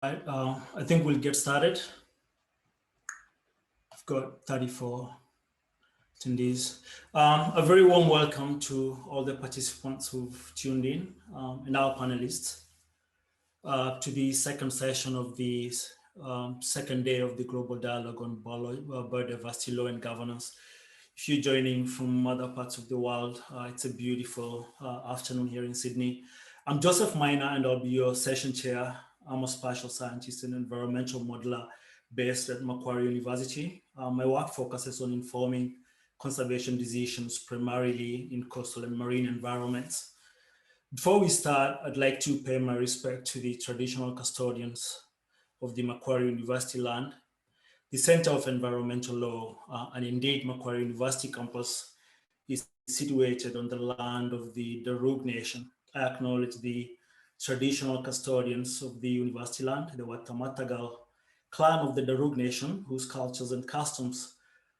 Right, I think we'll get started. I've got 34 attendees. A very warm welcome to all the participants who've tuned in and our panelists to the second session of the second day of the Global Dialogue on Biodiversity, Law and Governance. If you're joining from other parts of the world, it's a beautiful afternoon here in Sydney. I'm Joseph Miner and I'll be your session chair. I'm a spatial scientist and environmental modeler based at Macquarie University. My work focuses on informing conservation decisions primarily in coastal and marine environments. Before we start, I'd like to pay my respect to the traditional custodians of the Macquarie University land, the Center of Environmental Law, and indeed Macquarie University campus is situated on the land of the Darug Nation. I acknowledge the traditional custodians of the university land, the Watamatagal clan of the Darug Nation, whose cultures and customs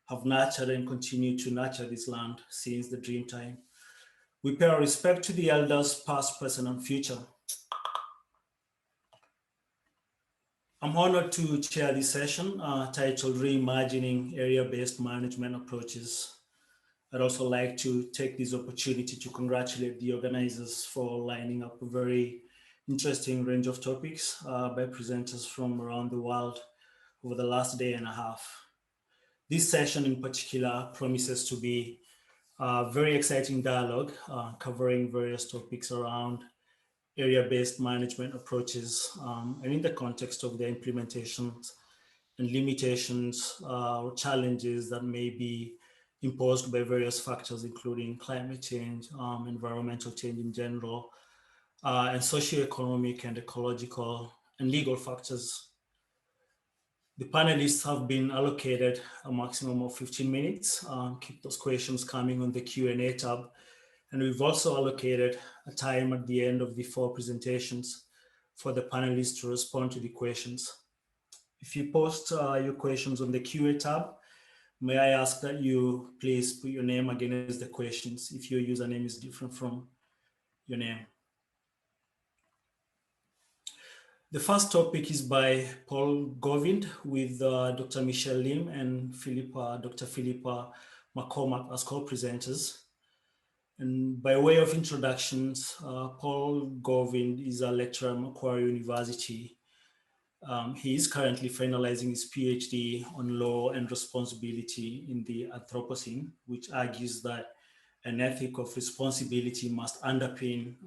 have nurtured and continue to nurture this land since the dream time. We pay our respect to the elders past, present, and future. I'm honored to chair this session titled Reimagining Area-Based Management Approaches. I'd also like to take this opportunity to congratulate the organizers for lining up a very interesting range of topics by presenters from around the world over the last day and a half. This session in particular promises to be a very exciting dialogue covering various topics around area-based management approaches and in the context of their implementations and limitations or challenges that may be imposed by various factors, including climate change, environmental change in general, and socioeconomic and ecological and legal factors. The panelists have been allocated a maximum of 15 minutes. Keep those questions coming on the Q&A tab. And we've also allocated a time at the end of the 4 presentations for the panelists to respond to the questions. If you post your questions on the Q&A tab, may I ask that you please put your name against the questions if your username is different from your name. The first topic is by Paul Govind with Dr. Michelle Lim and Dr. Philippa Mccormack as co-presenters. And by way of introductions, Paul Govind is a lecturer at Macquarie University. He is currently finalizing his PhD on law and responsibility in the Anthropocene, which argues that an ethic of responsibility must underpin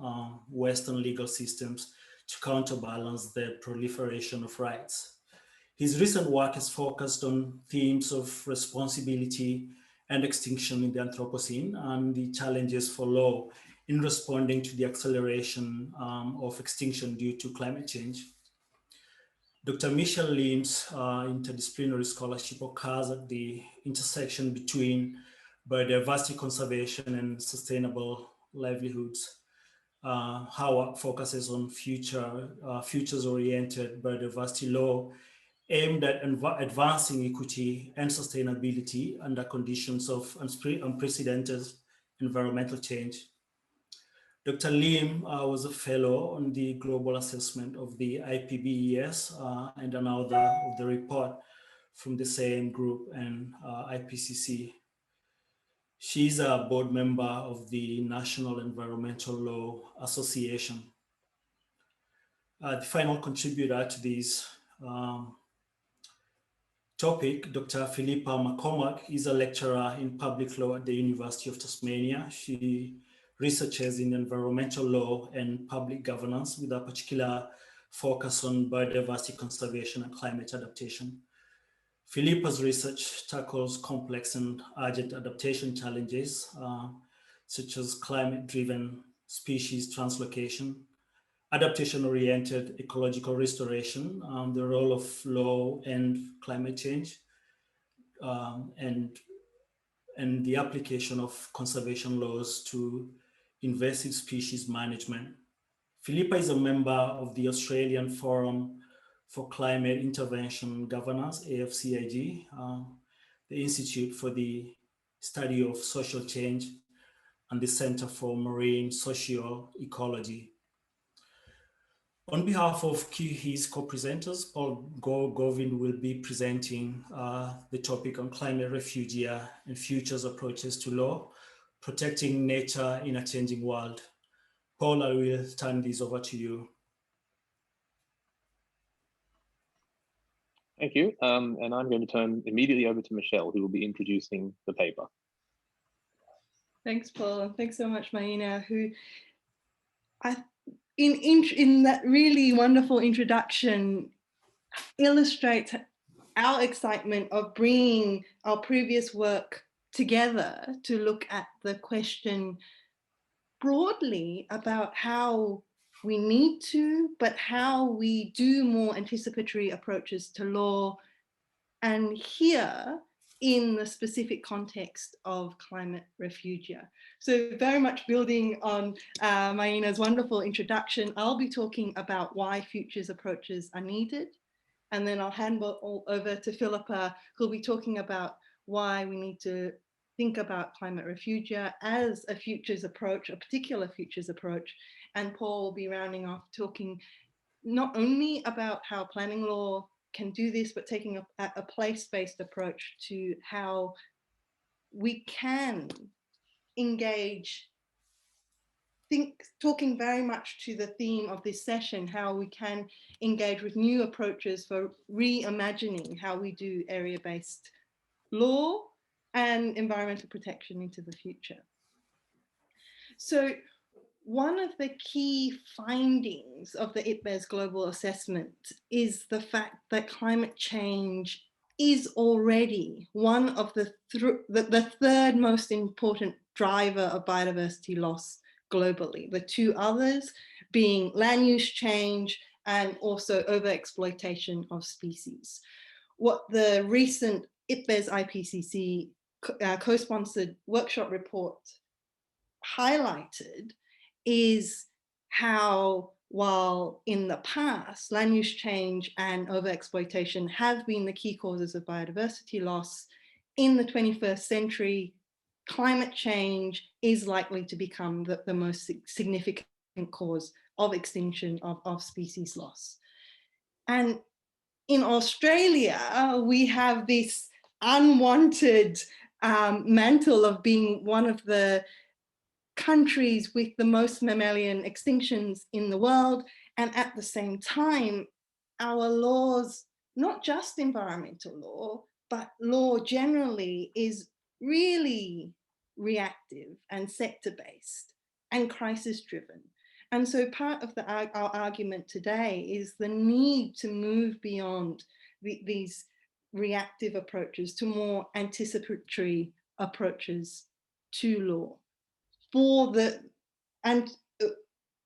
Western legal systems to counterbalance the proliferation of rights. His recent work has focused on themes of responsibility and extinction in the Anthropocene and the challenges for law in responding to the acceleration of extinction due to climate change. Dr. Michelle Lim's interdisciplinary scholarship occurs at the intersection between biodiversity conservation and sustainable livelihoods. Her work focuses on futures-oriented biodiversity law aimed at advancing equity and sustainability under conditions of unprecedented environmental change. Dr. Lim was a fellow on the global assessment of the IPBES and an author of the report from the same group and IPCC. She's a board member of the National Environmental Law Association. The final contributor to this topic, Dr. Philippa Mccormack, is a lecturer in public law at the University of Tasmania. She researches in environmental law and public governance with a particular focus on biodiversity conservation and climate adaptation. Philippa's research tackles complex and urgent adaptation challenges, such as climate-driven species translocation, adaptation-oriented ecological restoration, the role of law and climate change, and the application of conservation laws to invasive species management. Philippa is a member of the Australian Forum for Climate Intervention Governance, AFCIG, the Institute for the Study of Social Change, and the Center for Marine Socio-Ecology. On behalf of QHI's co-presenters, Paul Govind will be presenting the topic on climate refugia and futures approaches to law, protecting nature in a changing world. Paul, I will turn this over to you. Thank you. And I'm going to turn immediately over to Michelle, who will be introducing the paper. Thanks, Paul. Thanks so much, Maina, who in that really wonderful introduction illustrates our excitement of bringing our previous work together to look at the question broadly about how we need to, but how we do more anticipatory approaches to law, and here in the specific context of climate refugia. So very much building on Maina's wonderful introduction, I'll be talking about why futures approaches are needed. And then I'll hand all over to Philippa, who'll be talking about why we need to think about climate refugia as a futures approach, a particular futures approach. And Paul will be rounding off talking not only about how planning law can do this, but taking a place-based approach to how we can engage, talking very much to the theme of this session, how we can engage with new approaches for reimagining how we do area-based law and environmental protection into the future. So one of the key findings of the Epbc global assessment is the fact that climate change is already one of the third most important driver of biodiversity loss globally. The two others being land use change and also overexploitation of species. What the recent Epbc IPCC co-sponsored workshop report highlighted is how, while in the past, land use change and overexploitation have been the key causes of biodiversity loss, in the 21st century, climate change is likely to become the most significant cause of extinction of species loss. And in Australia, we have this unwanted mantle of being one of the countries with the most mammalian extinctions in the world. And at the same time, our laws, not just environmental law, but law generally, is really reactive and sector-based and crisis-driven. And so part of our argument today is the need to move beyond these reactive approaches to more anticipatory approaches to law, for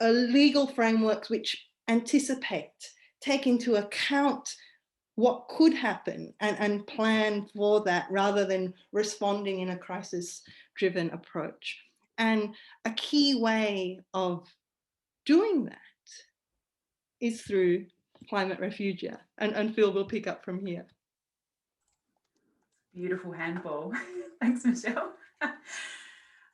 legal frameworks which anticipate, take into account what could happen and plan for that rather than responding in a crisis-driven approach. And a key way of doing that is through climate refugia. And Phil will pick up from here. Beautiful handball. Thanks, Michelle.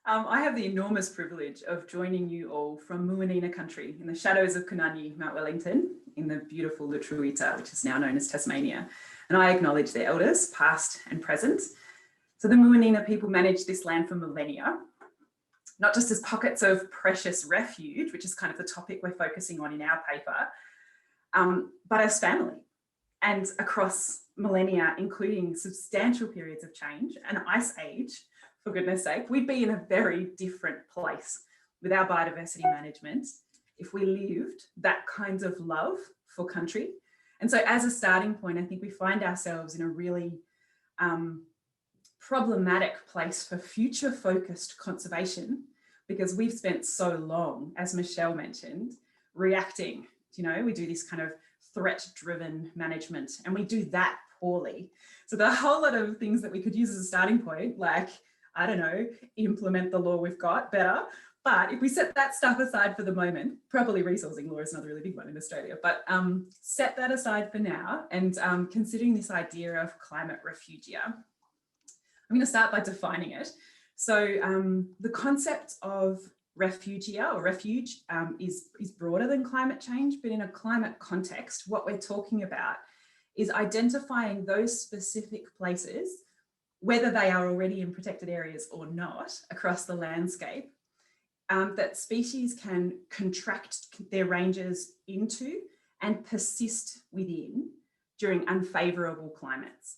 I have the enormous privilege of joining you all from Muwinina country in the shadows of Kununyi, Mount Wellington, in the beautiful Lutruwita, which is now known as Tasmania. And I acknowledge their elders, past and present. So the Muwinina people managed this land for millennia, not just as pockets of precious refuge, which is kind of the topic we're focusing on in our paper, but as family. And across millennia, including substantial periods of change, an ice age, for goodness sake, we'd be in a very different place with our biodiversity management if we lived that kind of love for country. And so as a starting point, I think we find ourselves in a really problematic place for future focused conservation, because we've spent so long, as Michelle mentioned, reacting. You know, we do this kind of threat-driven management and we do that poorly. So there are a whole lot of things that we could use as a starting point, like, I don't know, implement the law we've got better. But if we set that stuff aside for the moment, properly resourcing law is another really big one in Australia, but set that aside for now and considering this idea of climate refugia. I'm going to start by defining it. So the concept of refugia or refuge is broader than climate change, but in a climate context, what we're talking about is identifying those specific places, whether they are already in protected areas or not across the landscape, that species can contract their ranges into and persist within during unfavourable climates.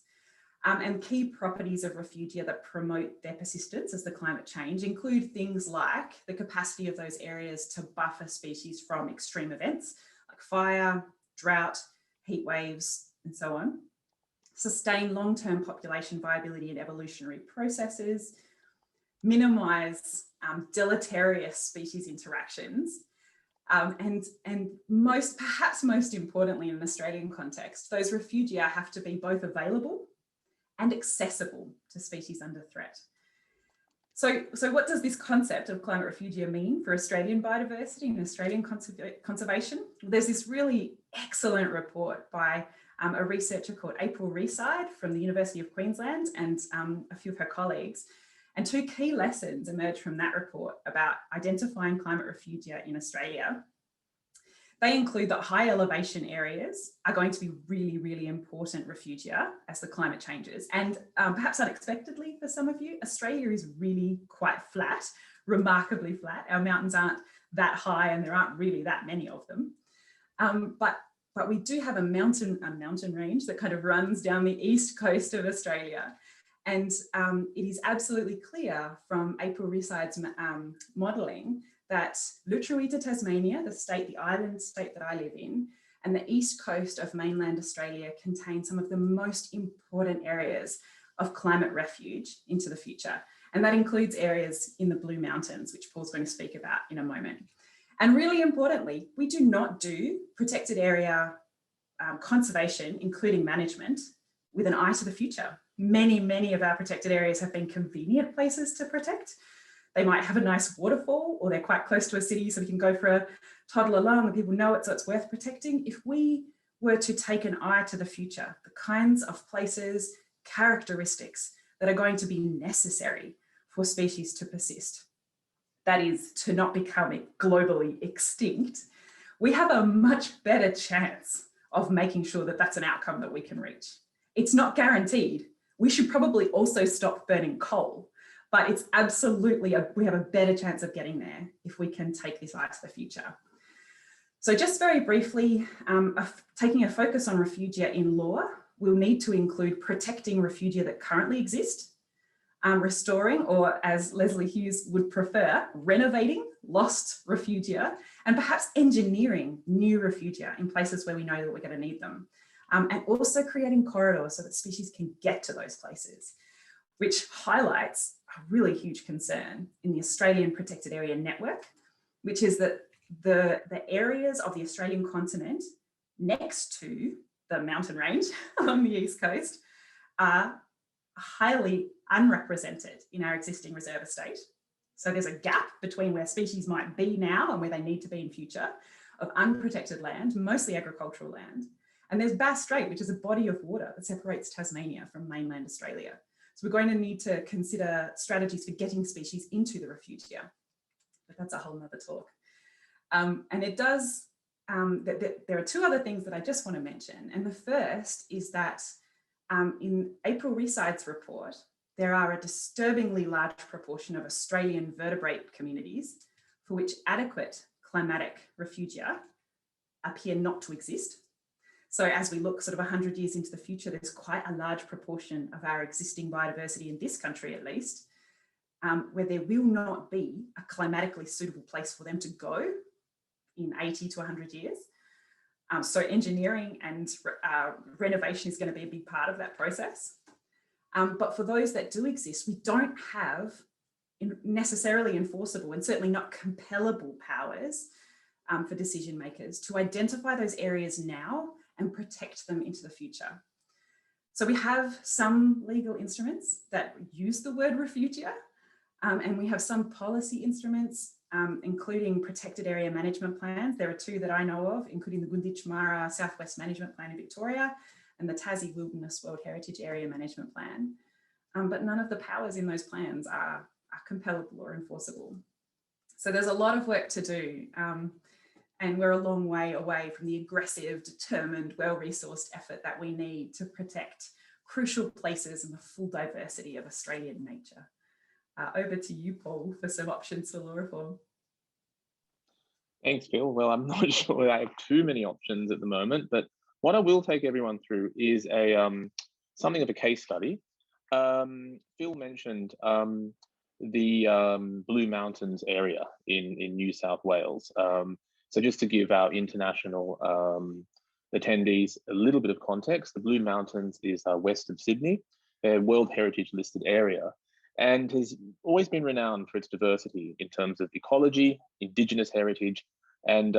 And key properties of refugia that promote their persistence as the climate change include things like the capacity of those areas to buffer species from extreme events like fire, drought, heat waves, and so on. Sustain long-term population viability and evolutionary processes, minimise deleterious species interactions, and perhaps most importantly in an Australian context, those refugia have to be both available and accessible to species under threat. So what does this concept of climate refugia mean for Australian biodiversity and Australian conservation? There's this really excellent report by a researcher called April Reside from the University of Queensland and a few of her colleagues. And two key lessons emerged from that report about identifying climate refugia in Australia. They include that high elevation areas are going to be really, really important refugia as the climate changes. And perhaps unexpectedly for some of you, Australia is really quite flat, remarkably flat. Our mountains aren't that high and there aren't really that many of them. But we do have a mountain range that kind of runs down the east coast of Australia. And it is absolutely clear from April Reside's modelling that Lutruwita, Tasmania, the island state that I live in, and the east coast of mainland Australia contain some of the most important areas of climate refuge into the future. And that includes areas in the Blue Mountains, which Paul's going to speak about in a moment. And really importantly, we do not do protected area conservation, including management, with an eye to the future. Many of our protected areas have been convenient places to protect. They might have a nice waterfall, or they're quite close to a city so we can go for a toddle along and people know it, so it's worth protecting. If we were to take an eye to the future, the kinds of places, characteristics that are going to be necessary for species to persist, that is to not become globally extinct, we have a much better chance of making sure that that's an outcome that we can reach. It's not guaranteed. We should probably also stop burning coal, but it's absolutely, we have a better chance of getting there if we can take this eye to the future. So just very briefly, taking a focus on refugia in law, we'll need to include protecting refugia that currently exist, restoring, or as Leslie Hughes would prefer, renovating lost refugia, and perhaps engineering new refugia in places where we know that we're going to need them. And also creating corridors so that species can get to those places, which highlights a really huge concern in the Australian Protected Area Network, which is that the areas of the Australian continent next to the mountain range along the east coast are highly unrepresented in our existing reserve estate. So there's a gap between where species might be now and where they need to be in future of unprotected land, mostly agricultural land. And there's Bass Strait, which is a body of water that separates Tasmania from mainland Australia. So we're going to need to consider strategies for getting species into the refugia, but that's a whole nother talk. And it does, there are two other things that I just want to mention. And the first is that in April Reside's report, there are a disturbingly large proportion of Australian vertebrate communities for which adequate climatic refugia appear not to exist. So as we look sort of 100 years into the future, there's quite a large proportion of our existing biodiversity in this country, at least, where there will not be a climatically suitable place for them to go in 80 to 100 years. So engineering and renovation is going to be a big part of that process. But for those that do exist, we don't have necessarily enforceable and certainly not compellable powers for decision makers to identify those areas now and protect them into the future. So we have some legal instruments that use the word refugia, and we have some policy instruments, including protected area management plans. There are two that I know of, including the Gunditj Mara Southwest Management Plan in Victoria and the Tassie Wilderness World Heritage Area Management Plan. But none of the powers in those plans are compellable or enforceable. So there's a lot of work to do, and we're a long way away from the aggressive, determined, well-resourced effort that we need to protect crucial places in the full diversity of Australian nature. Over to you, Paul, for some options for law reform. Thanks, Phil. Well, I'm not sure I have too many options at the moment, but what I will take everyone through is a something of a case study. Phil mentioned the Blue Mountains area in New South Wales. So just to give our international attendees a little bit of context, the Blue Mountains is west of Sydney, a World Heritage listed area, and has always been renowned for its diversity in terms of ecology, Indigenous heritage, and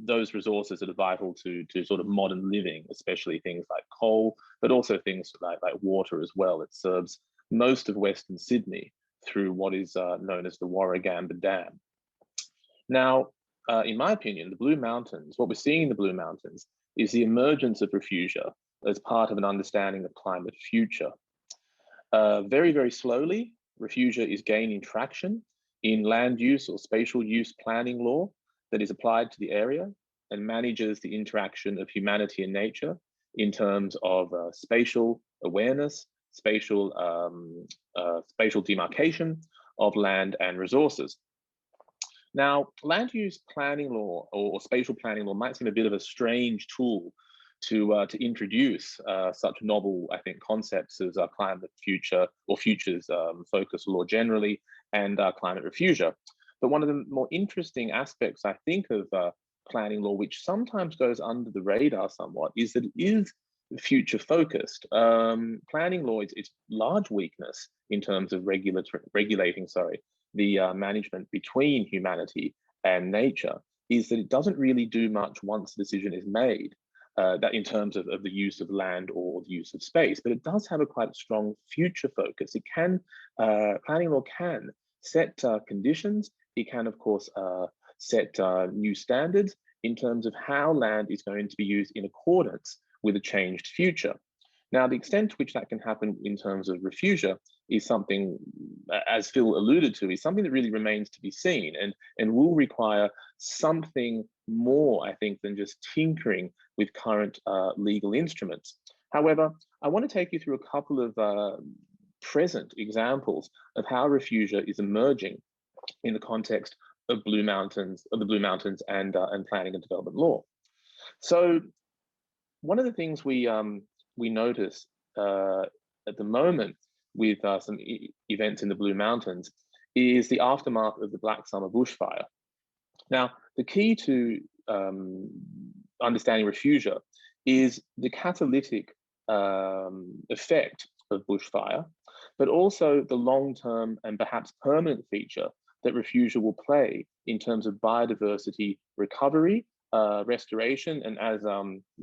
those resources that are vital to sort of modern living, especially things like coal, but also things like water as well. It serves most of Western Sydney through what is known as the Warragamba Dam. Now, in my opinion, the Blue Mountains, what we're seeing in the Blue Mountains is the emergence of refugia as part of an understanding of climate future. Very, very slowly, refugia is gaining traction in land use or spatial use planning law that is applied to the area and manages the interaction of humanity and nature in terms of spatial awareness, spatial demarcation of land and resources. Now, land use planning law or spatial planning law might seem a bit of a strange tool to introduce such novel, I think, concepts as climate future or futures focused law generally and climate refugia. But one of the more interesting aspects, I think, of planning law, which sometimes goes under the radar somewhat, is that it is future focused. Planning law, its large weakness in terms of regulating the management between humanity and nature is that it doesn't really do much once a decision is made, that in terms of the use of land or the use of space, but it does have a quite strong future focus. It can, planning law can set conditions. It can, of course, set new standards in terms of how land is going to be used in accordance with a changed future. Now, the extent to which that can happen in terms of refugia is something, as Phil alluded to, is something that really remains to be seen and will require something more, I think, than just tinkering with current legal instruments. However, I want to take you through a couple of present examples of how refugia is emerging in the context of the Blue Mountains and planning and development law. So one of the things we notice at the moment with some events in the Blue Mountains is the aftermath of the Black Summer bushfire. Now, the key to understanding refugia is the catalytic effect of bushfire, but also the long-term and perhaps permanent feature that refugia will play in terms of biodiversity recovery, restoration, and as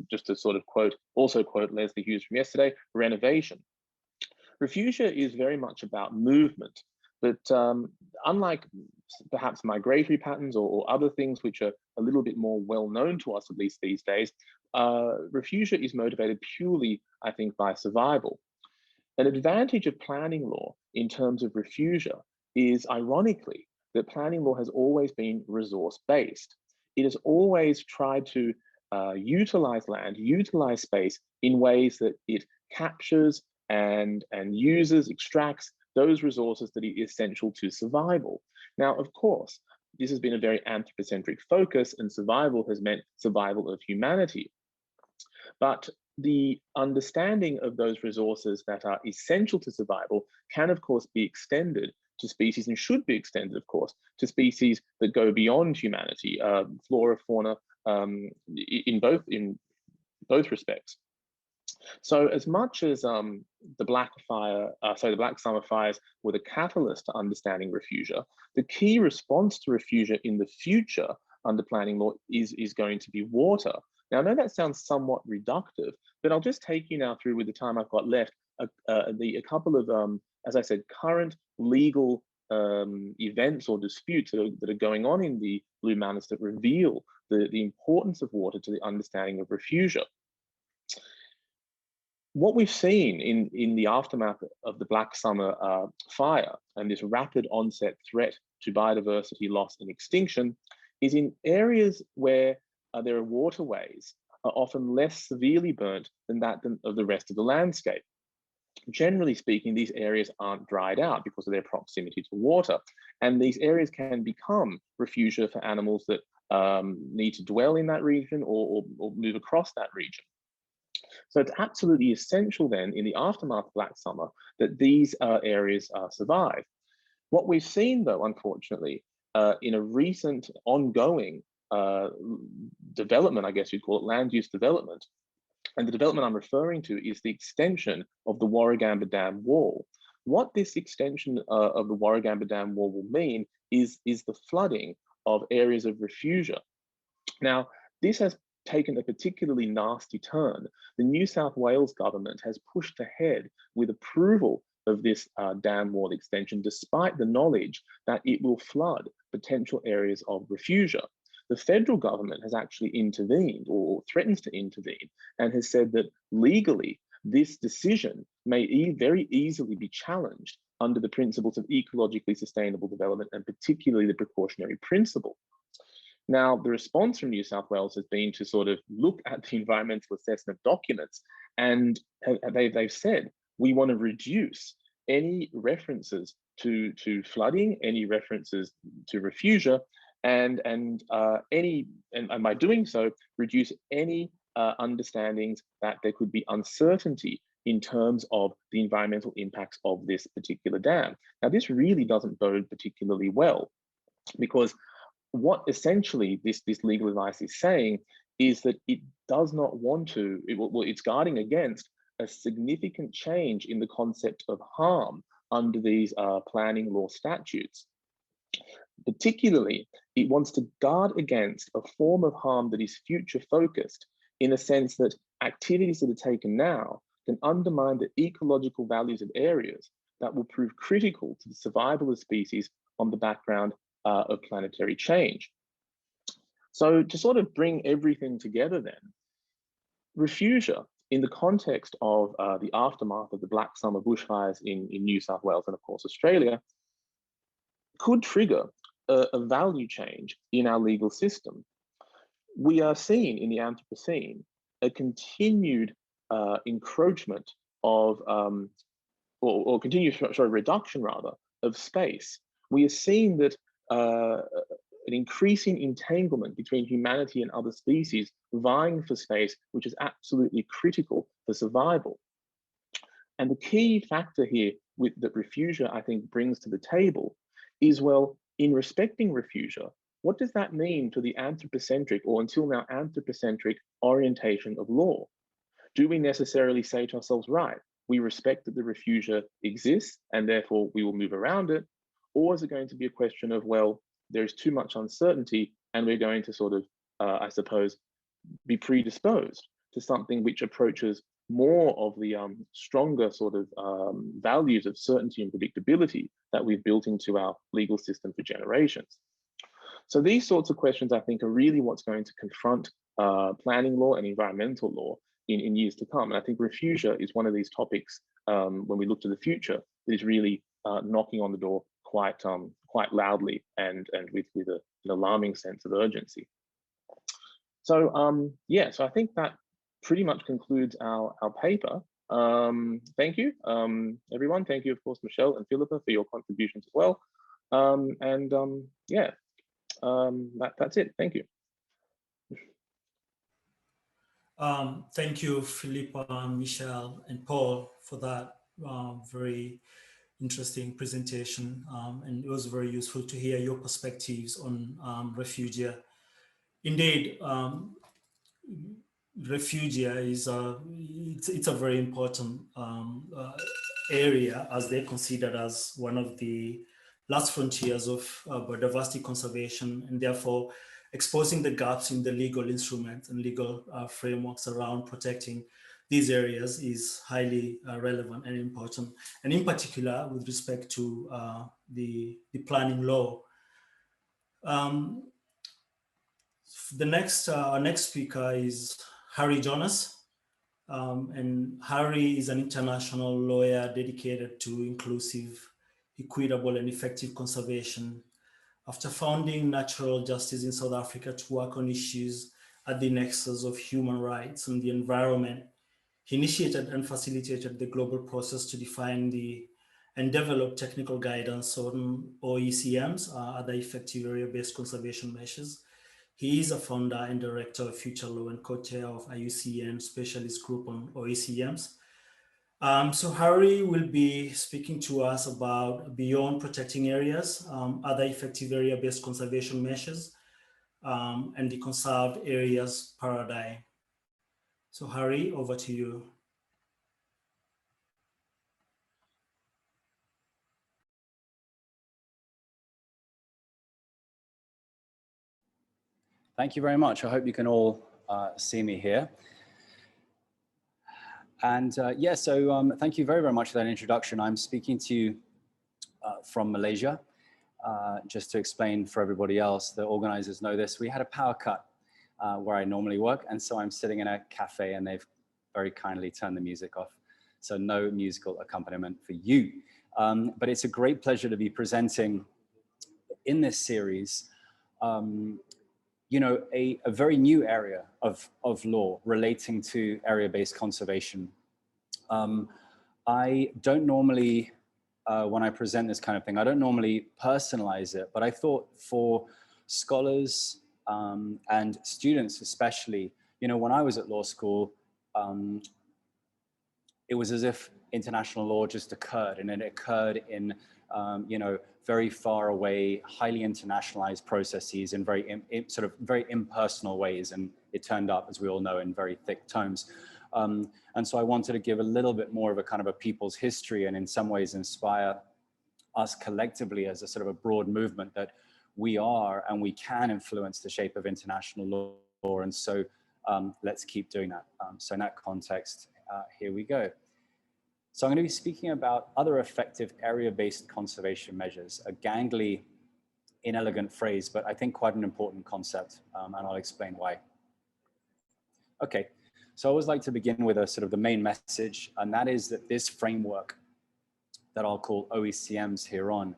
just to sort of quote Leslie Hughes from yesterday, renovation. Refugia is very much about movement, but unlike perhaps migratory patterns or other things which are a little bit more well known to us, at least these days, refugia is motivated purely, I think, by survival. An advantage of planning law in terms of refugia is, ironically, that planning law has always been resource-based. It has always tried to utilize land, utilize space in ways that it captures and uses, extracts those resources that are essential to survival. Now, of course, this has been a very anthropocentric focus, and survival has meant survival of humanity. But the understanding of those resources that are essential to survival can, of course, be extended to species, and should be extended, of course, to species that go beyond humanity, flora, fauna, in both respects. So, as much as the Black Summer fires were the catalyst to understanding refugia, the key response to refugia in the future under planning law is going to be water. Now, I know that sounds somewhat reductive, but I'll just take you now through, with the time I've got left, a couple of, as I said, current legal events or disputes that are going on in the Blue Mountains that reveal the importance of water to the understanding of refugia. What we've seen in the aftermath of the Black Summer fire and this rapid onset threat to biodiversity loss and extinction is in areas where there are waterways are often less severely burnt than that of the rest of the landscape. Generally speaking, these areas aren't dried out because of their proximity to water, and these areas can become refugia for animals that need to dwell in that region or move across that region. So it's absolutely essential then in the aftermath of Black Summer that these areas survive. What we've seen though, unfortunately, in a recent ongoing development, I guess you'd call it land use development, and the development I'm referring to is the extension of the Warragamba Dam wall. What this extension of the Warragamba Dam wall will mean is the flooding of areas of refugia. Now, this has taken a particularly nasty turn. The New South Wales government has pushed ahead with approval of this dam wall extension, despite the knowledge that it will flood potential areas of refugia. The federal government has actually intervened or threatens to intervene and has said that legally this decision may very easily be challenged under the principles of ecologically sustainable development and particularly the precautionary principle. Now, the response from New South Wales has been to sort of look at the environmental assessment documents, and they've said, we want to reduce any references to flooding, any references to refugia, and by doing so, reduce any understandings that there could be uncertainty in terms of the environmental impacts of this particular dam. Now, this really doesn't bode particularly well, because what essentially this legal advice is saying is that it does not want to, it's guarding against a significant change in the concept of harm under these planning law statutes. Particularly, it wants to guard against a form of harm that is future focused, in a sense that activities that are taken now can undermine the ecological values of areas that will prove critical to the survival of species on the background of planetary change. So to sort of bring everything together then, refugia in the context of the aftermath of the Black Summer bushfires in New South Wales and of course Australia could trigger a value change in our legal system. We are seeing in the Anthropocene a continued encroachment of, reduction rather, of space. We are seeing that an increasing entanglement between humanity and other species vying for space, which is absolutely critical for survival. And the key factor here that refugia, I think, brings to the table is, well, in respecting refugia, what does that mean to the anthropocentric, or until now anthropocentric, orientation of law? Do we necessarily say to ourselves, right, we respect that the refugia exists and therefore we will move around it? Or is it going to be a question of, well, there's too much uncertainty and we're going to sort of, I suppose, be predisposed to something which approaches more of the stronger sort of values of certainty and predictability that we've built into our legal system for generations? So these sorts of questions, I think, are really what's going to confront planning law and environmental law in years to come. And I think refugia is one of these topics when we look to the future that is really knocking on the door quite loudly and with an alarming sense of urgency. So yeah, so I think that pretty much concludes our paper. Thank you, everyone. Thank you, of course, Michelle and Philippa, for your contributions as well. Yeah, that's it. Thank you. Thank you, Philippa, Michelle, and Paul, for that very interesting presentation. And it was very useful to hear your perspectives on refugia. Indeed, refugia is it's a very important area, as they're considered as one of the last frontiers of biodiversity conservation, and therefore exposing the gaps in the legal instruments and legal frameworks around protecting these areas is highly relevant and important, and in particular with respect to the planning law. The next our next speaker is Harry Jonas, and Harry is an international lawyer dedicated to inclusive, equitable, and effective conservation After founding Natural Justice in South Africa to work on issues at the nexus of human rights and the environment, he initiated and facilitated the global process to define and develop technical guidance on OECMs, other effective area-based conservation measures. He is a founder and director of Future Law and co-chair of IUCN Specialist Group on OECMs. So Harry will be speaking to us about beyond protecting areas, other effective area-based conservation measures, and the conserved areas paradigm. So Harry, over to you. Thank you very much. I hope you can all see me here. And yeah, so thank you very, very much for that introduction. I'm speaking to you from Malaysia. Just to explain for everybody else, the organizers know this. We had a power cut where I normally work, and so I'm sitting in a cafe and they've very kindly turned the music off. So no musical accompaniment for you. But it's a great pleasure to be presenting in this series you know, a very new area of law relating to area-based conservation. I don't normally, when I present this kind of thing, I don't normally personalize it, but I thought for scholars and students especially, you know, when I was at law school, it was as if international law just occurred, and it occurred in, you know, very far away, highly internationalized processes in very sort of very impersonal ways, and it turned up, as we all know, in very thick tomes. And so I wanted to give a little bit more of a kind of a people's history, and in some ways inspire us collectively as a sort of a broad movement that we are and we can influence the shape of international law. And so let's keep doing that. So in that context, here we go. So I'm going to be speaking about other effective area-based conservation measures, a gangly, inelegant phrase, but I think quite an important concept, and I'll explain why. Okay, so I always like to begin with a sort of the main message, and that is that this framework that I'll call OECMs here on,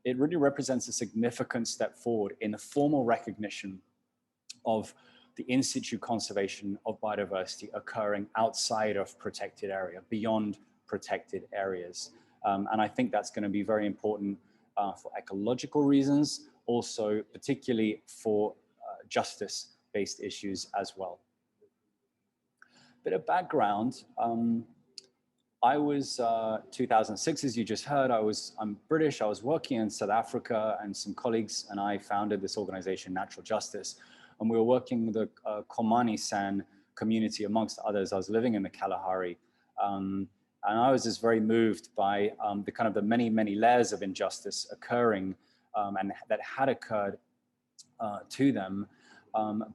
it really represents a significant step forward in the formal recognition of the in situ conservation of biodiversity occurring outside of protected area, beyond protected areas. And I think that's going to be very important for ecological reasons, also particularly for justice-based issues as well. Bit of background, I was 2006, as you just heard, I'm British, I was working in South Africa, and some colleagues and I founded this organization, Natural Justice, and we were working with the Komani San community, amongst others. I was living in the Kalahari, and I was just very moved by the kind of the many, many layers of injustice occurring and that had occurred to them,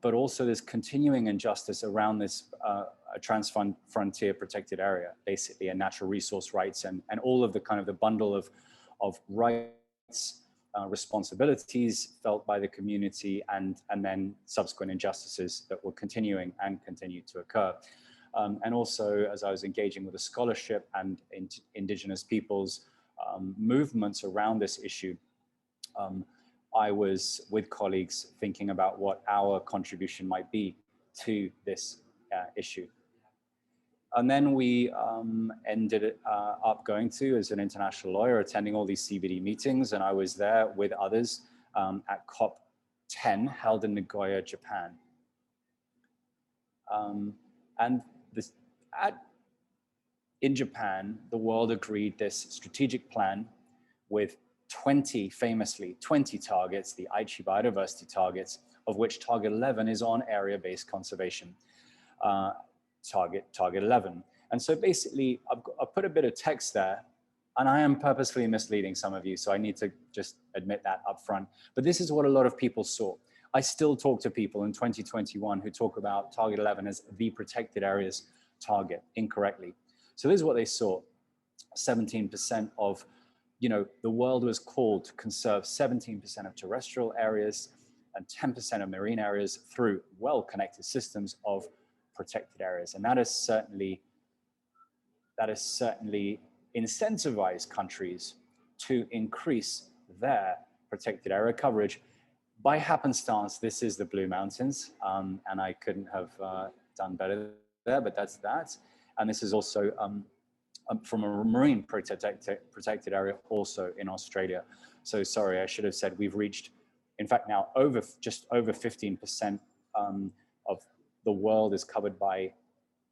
but also this continuing injustice around this trans-frontier protected area, basically, and natural resource rights and all of the kind of the bundle of rights, responsibilities felt by the community, and then subsequent injustices that were continuing and continue to occur. And also, as I was engaging with the scholarship and indigenous peoples movements around this issue, I was with colleagues thinking about what our contribution might be to this issue. And then we ended up going to, as an international lawyer, attending all these CBD meetings, and I was there with others at COP10 held in Nagoya, Japan. And in Japan, the world agreed this strategic plan with 20 targets, the Aichi biodiversity targets, of which target 11 is on area-based conservation, target 11. And so basically, I've put a bit of text there, and I am purposefully misleading some of you, so I need to just admit that up front. But this is what a lot of people saw. I still talk to people in 2021 who talk about target 11 as the protected areas target incorrectly. So this is what they saw. 17% of, you know, the world was called to conserve 17% of terrestrial areas and 10% of marine areas through well-connected systems of protected areas. And that is certainly incentivized countries to increase their protected area coverage. By happenstance, this is the Blue Mountains, and I couldn't have done better there, but that's that. And this is also from a marine protected area also in Australia. So sorry, I should have said we've reached, in fact, now just over 15% of the world is covered by,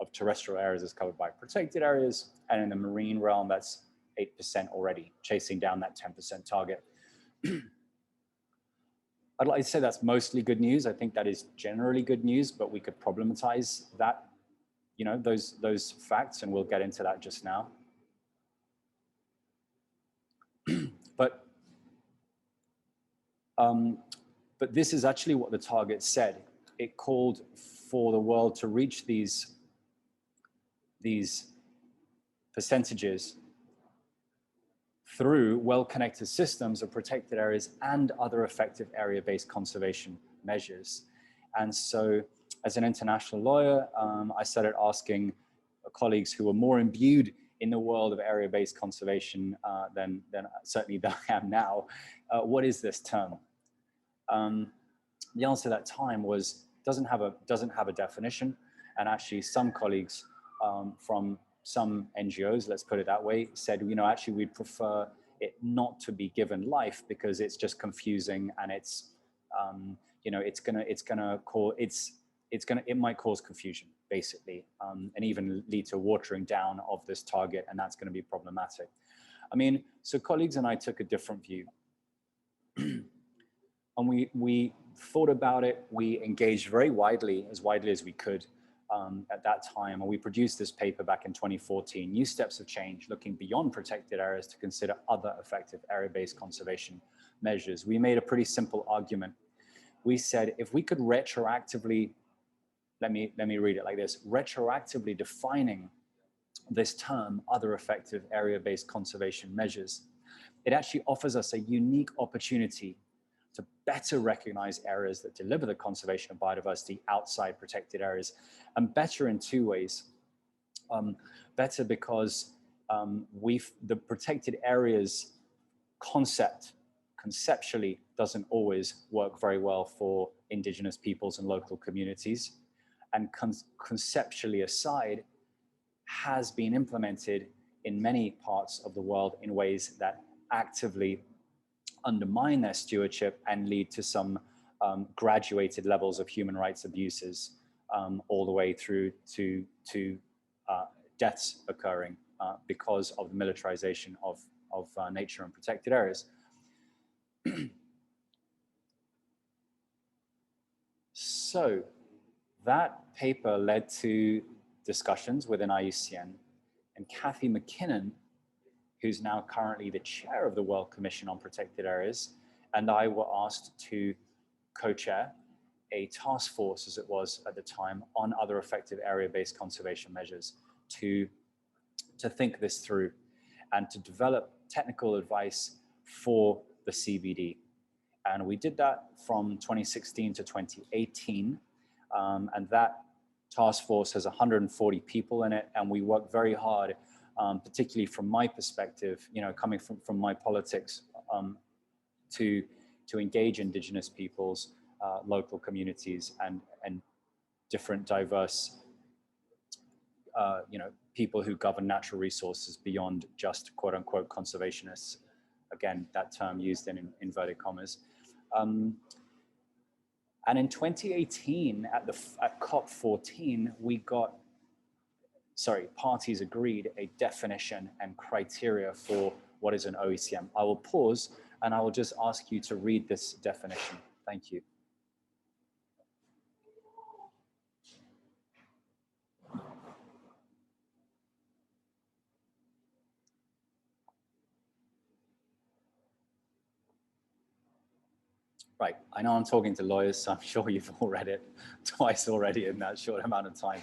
of terrestrial areas is covered by protected areas. And in the marine realm, that's 8% already, chasing down that 10% target. I'd like to say that's mostly good news. I think that is generally good news, but we could problematize that, you know, those facts, and we'll get into that just now. But this is actually what the target said. It called for the world to reach these percentages through well-connected systems of protected areas and other effective area-based conservation measures. And so as an international lawyer, I started asking colleagues who were more imbued in the world of area-based conservation than certainly I am now, what is this term? The answer at that time was doesn't have a definition, and actually some colleagues from some NGOs, let's put it that way, said, you know, actually we'd prefer it not to be given life because it's just confusing, and it's you know, it might cause confusion basically, and even lead to watering down of this target, and that's going to be problematic. I mean, so colleagues and I took a different view. And we thought about it, we engaged very widely as we could at that time. And we produced this paper back in 2014, New Steps of Change, looking beyond protected areas to consider other effective area-based conservation measures. We made a pretty simple argument. We said, if we could retroactively, let me read it like this, retroactively defining this term, other effective area-based conservation measures, it actually offers us a unique opportunity to better recognize areas that deliver the conservation of biodiversity outside protected areas, and better in two ways. Better because the protected areas conceptually doesn't always work very well for indigenous peoples and local communities, and conceptually aside, has been implemented in many parts of the world in ways that actively undermine their stewardship and lead to some graduated levels of human rights abuses, all the way through to deaths occurring because of the militarization of nature and protected areas. So that paper led to discussions within IUCN, and Kathy McKinnon, who's now currently the chair of the World Commission on Protected Areas, and I were asked to co-chair a task force, as it was at the time, on other effective area-based conservation measures to think this through and to develop technical advice for the CBD. And we did that from 2016 to 2018, and that task force has 140 people in it, and we work very hard, particularly from my perspective, you know, coming from my politics, to engage indigenous peoples, local communities, and different diverse, you know, people who govern natural resources beyond just quote unquote conservationists. Again, that term used in inverted commas. And in 2018, at COP14, parties agreed a definition and criteria for what is an Oecm. I will pause and I will just ask you to read this definition. Thank you. Right, I know I'm talking to lawyers, so I'm sure you've all read it twice already in that short amount of time.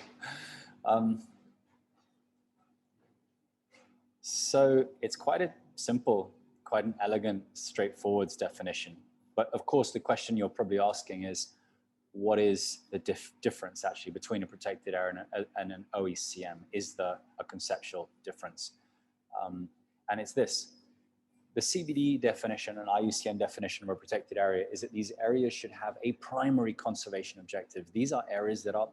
So it's quite a simple, quite an elegant, straightforward definition. But of course, the question you're probably asking is, what is the difference actually between a protected area and an Oecm? Is there a conceptual difference? And it's this. The CBD definition and IUCN definition of a protected area is that these areas should have a primary conservation objective. These are areas that are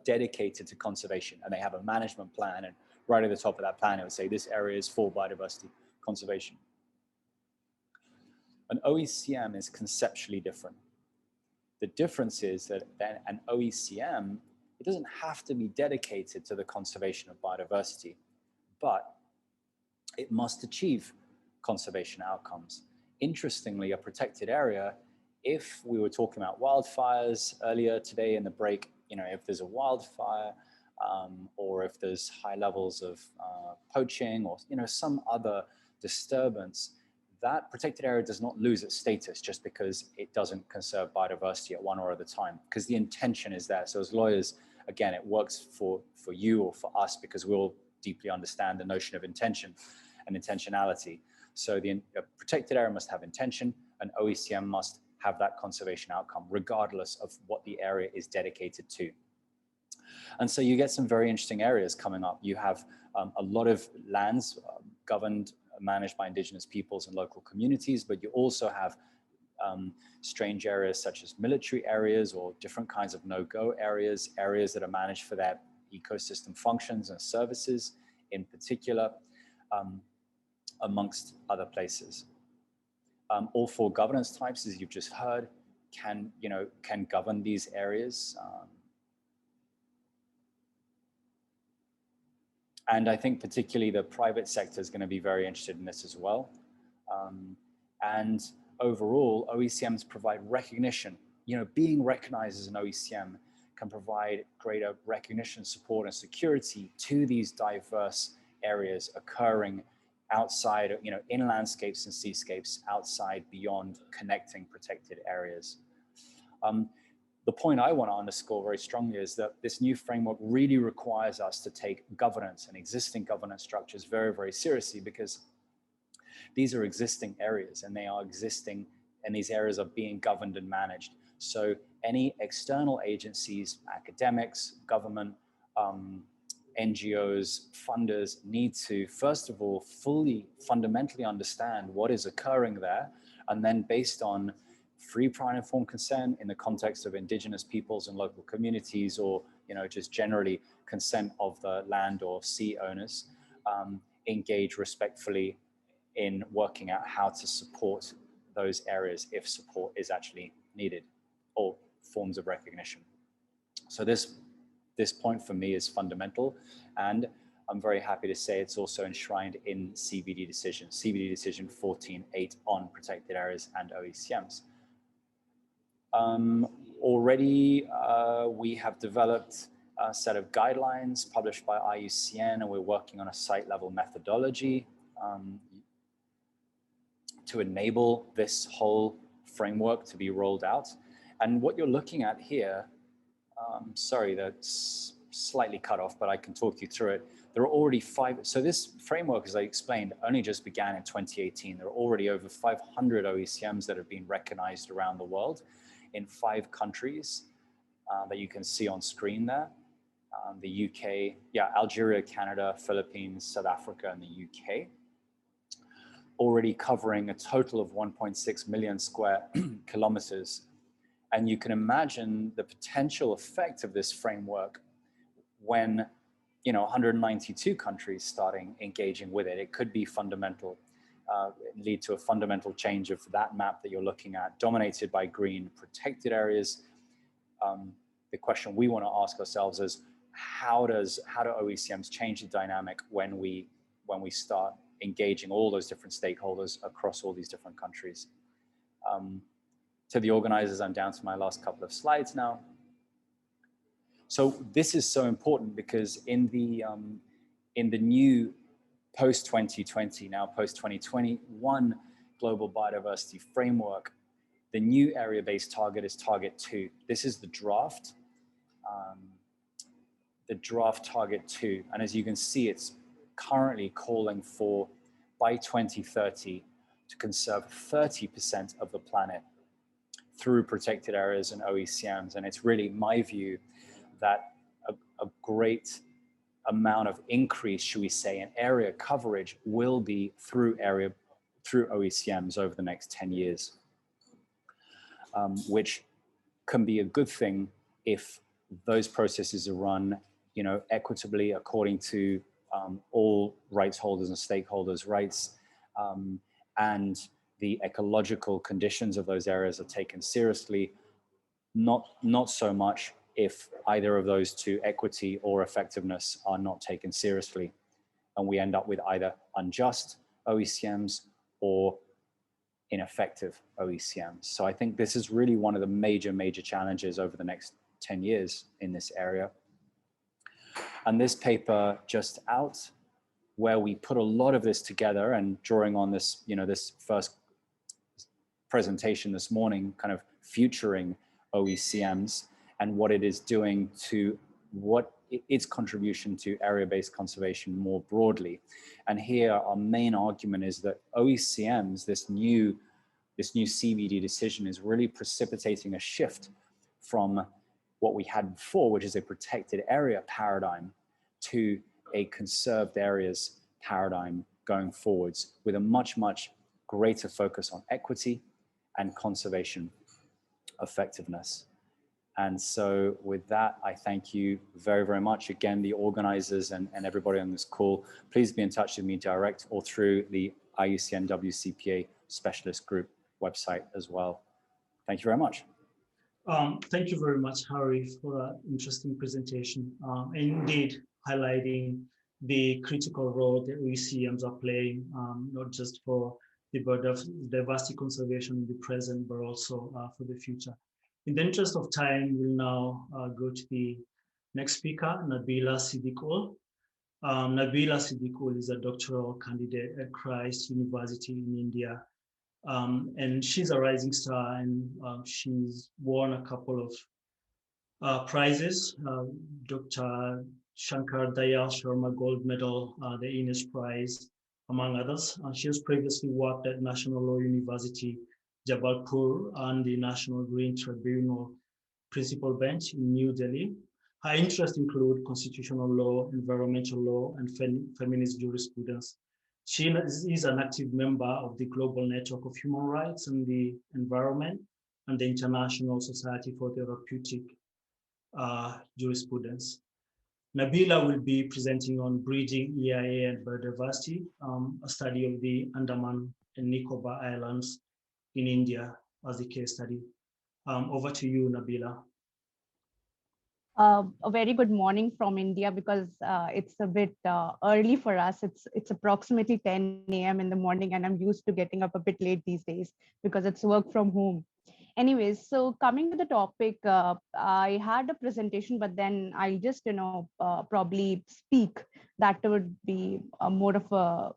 dedicated to conservation, and they have a management plan, and right at the top of that plan it would say this area is for biodiversity conservation. An OECM is conceptually different. The difference is that then an OECM, it doesn't have to be dedicated to the conservation of biodiversity, but it must achieve conservation outcomes. Interestingly, a protected area, if we were talking about wildfires earlier today in the break, you know, if there's a wildfire or if there's high levels of poaching or, you know, some other disturbance, that protected area does not lose its status just because it doesn't conserve biodiversity at one or other time, because the intention is there. So as lawyers, again, it works for you or for us because we all deeply understand the notion of intention and intentionality. So the protected area must have intention, and OECM must have that conservation outcome regardless of what the area is dedicated to. And so you get some very interesting areas coming up. You have a lot of lands governed, managed by indigenous peoples and local communities, but you also have strange areas such as military areas or different kinds of no-go areas, areas that are managed for their ecosystem functions and services in particular, amongst other places. All four governance types, as you've just heard, can govern these areas. And I think particularly the private sector is going to be very interested in this as well. And overall, OECMs provide recognition. You know, being recognized as an OECM can provide greater recognition, support, and security to these diverse areas occurring outside, you know, in landscapes and seascapes, outside, beyond connecting protected areas. The point I want to underscore very strongly is that this new framework really requires us to take governance and existing governance structures very, very seriously, because these are existing areas and they are existing, and these areas are being governed and managed. So any external agencies, academics, government, NGOs, funders need to, first of all, fundamentally understand what is occurring there, and then based on free, prior, and informed consent in the context of indigenous peoples and local communities, or, you know, just generally consent of the land or sea owners, engage respectfully in working out how to support those areas if support is actually needed, or forms of recognition. So this point for me is fundamental, and I'm very happy to say it's also enshrined in CBD decision 14.8 on protected areas and OECMs. Already we have developed a set of guidelines published by IUCN, and we're working on a site level methodology to enable this whole framework to be rolled out. And what you're looking at here, sorry, that's slightly cut off, but I can talk you through it. There are already 5, so this framework, as I explained, only just began in 2018. There are already over 500 OECMs that have been recognized around the world in 5 countries that you can see on screen there. The UK, Algeria, Canada, Philippines, South Africa, and the UK. Already covering a total of 1.6 million square kilometers. And you can imagine the potential effect of this framework when, you know, 192 countries starting engaging with it. It could be fundamental, lead to a fundamental change of that map that you're looking at, dominated by green protected areas. The question we want to ask ourselves is, how do OECMs change the dynamic when we start engaging all those different stakeholders across all these different countries? To the organizers, I'm down to my last couple of slides now. So this is so important because in the new post-2020, now post-2021 global biodiversity framework, the new area-based target is target 2. This is the draft target 2. And as you can see, it's currently calling for, by 2030, to conserve 30% of the planet through protected areas and OECMs. And it's really my view that a great amount of increase, should we say, in area coverage will be through through OECMs over the next 10 years, which can be a good thing if those processes are run, equitably according to all rights holders and stakeholders' rights, and the ecological conditions of those areas are taken seriously. Not so much if either of those two, equity or effectiveness, are not taken seriously, and we end up with either unjust OECMs or ineffective OECMs. So I think this is really one of the major challenges over the next 10 years in this area. And this paper just out, where we put a lot of this together and drawing on this, this first presentation this morning, kind of featuring OECMs and what it is doing to what its contribution to area-based conservation more broadly. And here our main argument is that OECMs, this new CBD decision, is really precipitating a shift from what we had before, which is a protected area paradigm, to a conserved areas paradigm going forwards, with a much greater focus on equity and conservation effectiveness. And so with that, I thank you very much. Again, the organizers and everybody on this call, please be in touch with me direct or through the IUCN WCPA specialist group website as well. Thank you very much. Thank you very much, Harry, for that interesting presentation. Indeed, highlighting the critical role that OECMs are playing, not just for the biodiversity conservation in the present, but also for the future. In the interest of time, we'll now go to the next speaker, Nabila Siddiqui. Nabila Siddiqui is a doctoral candidate at Christ University in India. And she's a rising star, and she's won a couple of prizes. Dr. Shankar Dayal Sharma Gold Medal, the Ines Prize, among others. She has previously worked at National Law University, Jabalpur, and the National Green Tribunal Principal Bench in New Delhi. Her interests include constitutional law, environmental law, and feminist jurisprudence. She is an active member of the Global Network of Human Rights and the Environment and the International Society for Therapeutic Jurisprudence. Nabila will be presenting on Bridging EIA and Biodiversity, a study of the Andaman and Nicobar Islands in India as a case study. Over to you, Nabila. A very good morning from India, because it's a bit early for us. It's approximately 10 a.m. in the morning, and I'm used to getting up a bit late these days because it's work from home. Anyways, so coming to the topic, I had a presentation, but then I'll just probably speak. That would be more of a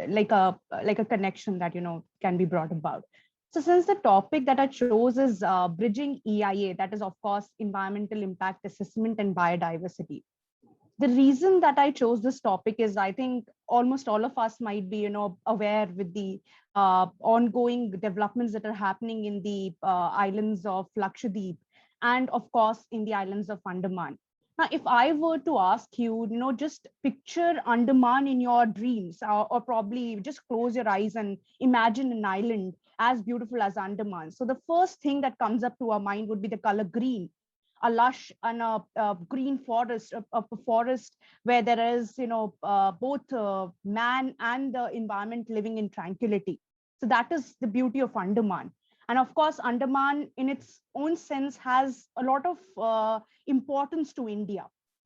like a connection that can be brought about. So since the topic that I chose is bridging EIA, that is of course environmental impact assessment and biodiversity. The reason that I chose this topic is I think almost all of us might be aware with the ongoing developments that are happening in the islands of Lakshadweep and of course in the islands of Andaman. Now, if I were to ask you, just picture Andaman in your dreams, or probably just close your eyes and imagine an island as beautiful as Andaman. So the first thing that comes up to our mind would be the color green, a lush and a green forest, a forest where there is, both man and the environment living in tranquility. So that is the beauty of Andaman. And of course, Andaman in its own sense has a lot of importance to India.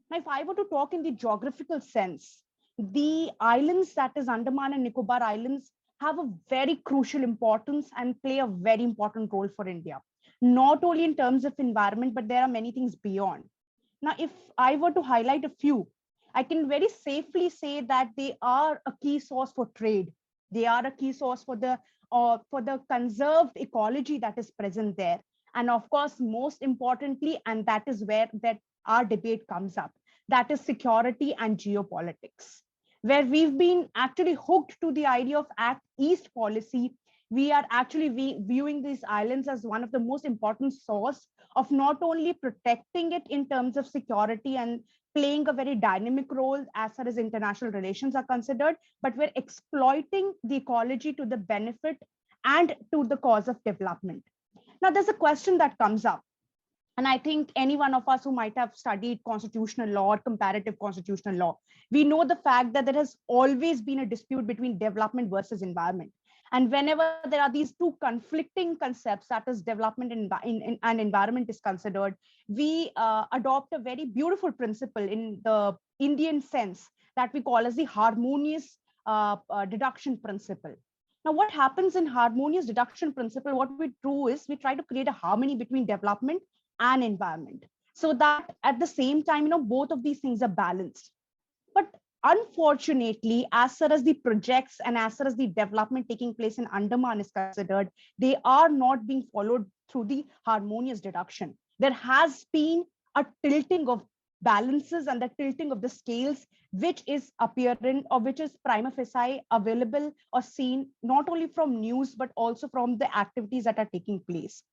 Now, if I were to talk in the geographical sense, the islands, that is Andaman and Nicobar Islands, have a very crucial importance and play a very important role for India, not only in terms of environment, but there are many things beyond. Now, if I were to highlight a few, I can very safely say that they are a key source for trade. They are a key source for the conserved ecology that is present there. And of course, most importantly, and that is where our debate comes up, that is security and geopolitics, where we've been actually hooked to the idea of Act East policy. We are actually viewing these islands as one of the most important source of not only protecting it in terms of security and playing a very dynamic role as far as international relations are considered, but we're exploiting the ecology to the benefit and to the cause of development. Now, there's a question that comes up. And I think any one of us who might have studied constitutional law or comparative constitutional law, we know the fact that there has always been a dispute between development versus environment. And whenever there are these two conflicting concepts, that is development and environment is considered, we adopt a very beautiful principle in the Indian sense that we call as the harmonious deduction principle. Now, what happens in harmonious deduction principle, what we do is we try to create a harmony between development and environment, so that at the same time, both of these things are balanced. But unfortunately, as far as the projects and as far as the development taking place in Andaman is considered, they are not being followed through the harmonious deduction. There has been a tilting of balances and the tilting of the scales, which is apparent or which is prima facie available or seen not only from news, but also from the activities that are taking place.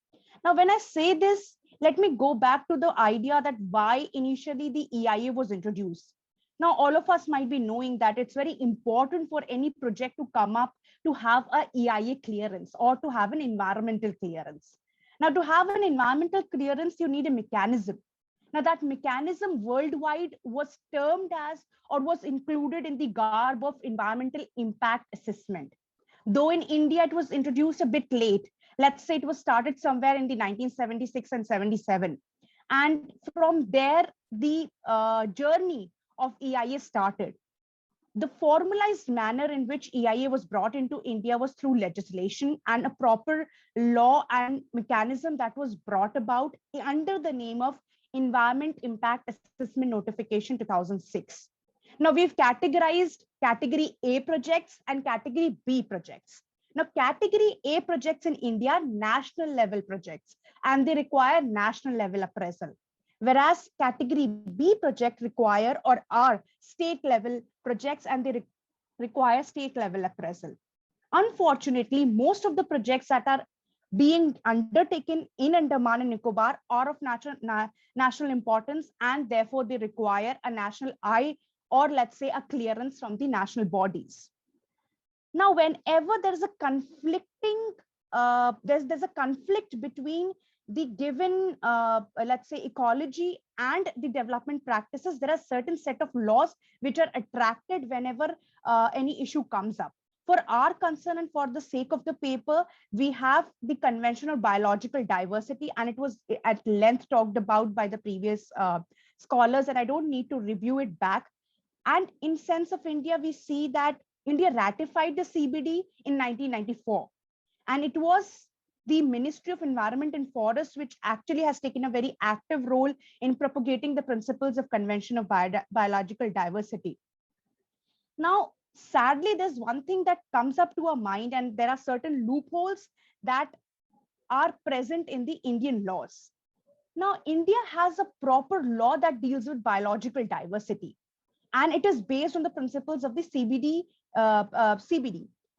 Now, when I say this, let me go back to the idea that why initially the EIA was introduced. Now, all of us might be knowing that it's very important for any project to come up to have a EIA clearance or to have an environmental clearance. Now, to have an environmental clearance, you need a mechanism. Now, that mechanism worldwide was termed as or was included in the garb of environmental impact assessment. Though in India, it was introduced a bit late. Let's say it was started somewhere in the 1976 and 77. And from there, the journey of EIA started. The formalized manner in which EIA was brought into India was through legislation and a proper law and mechanism that was brought about under the name of Environment Impact Assessment Notification 2006. Now, we've categorized category A projects and category B projects. Now, category A projects in India are national level projects and they require national level appraisal. Whereas category B project require or are state level projects and they require state level appraisal. Unfortunately, most of the projects that are being undertaken in Andaman and Nicobar are of national importance, and therefore they require a national eye or let's say a clearance from the national bodies. Now, whenever there's a conflicting, there's a conflict between the given, let's say, ecology and the development practices, there are certain set of laws which are attracted whenever any issue comes up. For our concern and for the sake of the paper, we have the Convention on Biological Diversity, and it was at length talked about by the previous scholars, and I don't need to review it back. And in sense of India, we see that India ratified the CBD in 1994, and it was the Ministry of Environment and Forests which actually has taken a very active role in propagating the principles of Convention of Biological Diversity. Now, sadly, there's one thing that comes up to our mind, and there are certain loopholes that are present in the Indian laws. Now, India has a proper law that deals with biological diversity, and it is based on the principles of the CBD,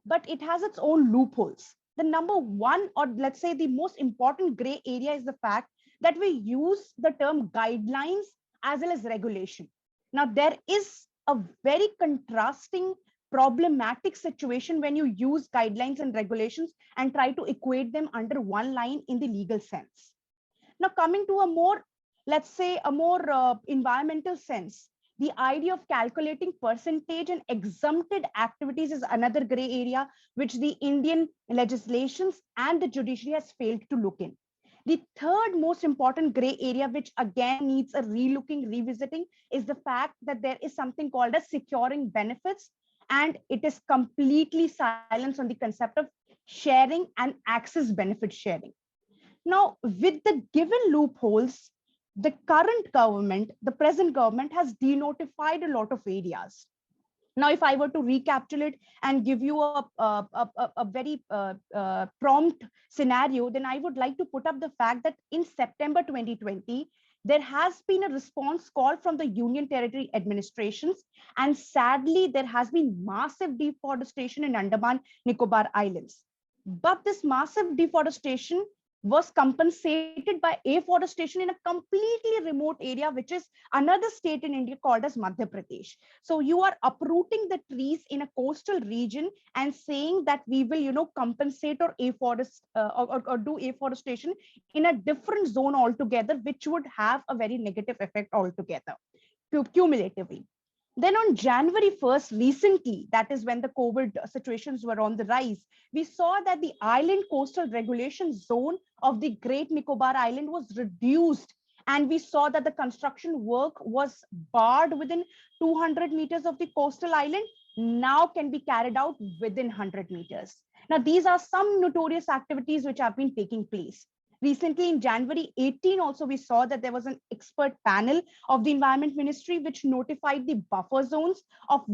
but it has its own loopholes. The number one, or let's say the most important gray area, is the fact that we use the term guidelines as well as regulation. Now, there is a very contrasting problematic situation when you use guidelines and regulations and try to equate them under one line in the legal sense. Now, coming to a more, let's say, a more environmental sense, the idea of calculating percentage and exempted activities is another gray area which the Indian legislations and the judiciary has failed to look in. The third most important gray area, which again needs a revisiting, is the fact that there is something called as securing benefits, and it is completely silent on the concept of sharing and access benefit sharing. Now, with the given loopholes, the current government, the present government, has denotified a lot of areas. Now, if I were to recapitulate and give you a very prompt scenario, then I would like to put up the fact that in September 2020, there has been a response call from the Union Territory administrations, and sadly, there has been massive deforestation in Andaman Nicobar Islands. But this massive deforestation was compensated by afforestation in a completely remote area, which is another state in India called as Madhya Pradesh. So you are uprooting the trees in a coastal region and saying that we will, compensate or afforest or do afforestation in a different zone altogether, which would have a very negative effect altogether, cumulatively. Then on January 1st, recently, that is when the COVID situations were on the rise, we saw that the island coastal regulation zone of the Great Nicobar Island was reduced. And we saw that the construction work was barred within 200 meters of the coastal island, now can be carried out within 100 meters. Now, these are some notorious activities which have been taking place. Recently, in January 18, also, we saw that there was an expert panel of the Environment Ministry, which notified the buffer zones of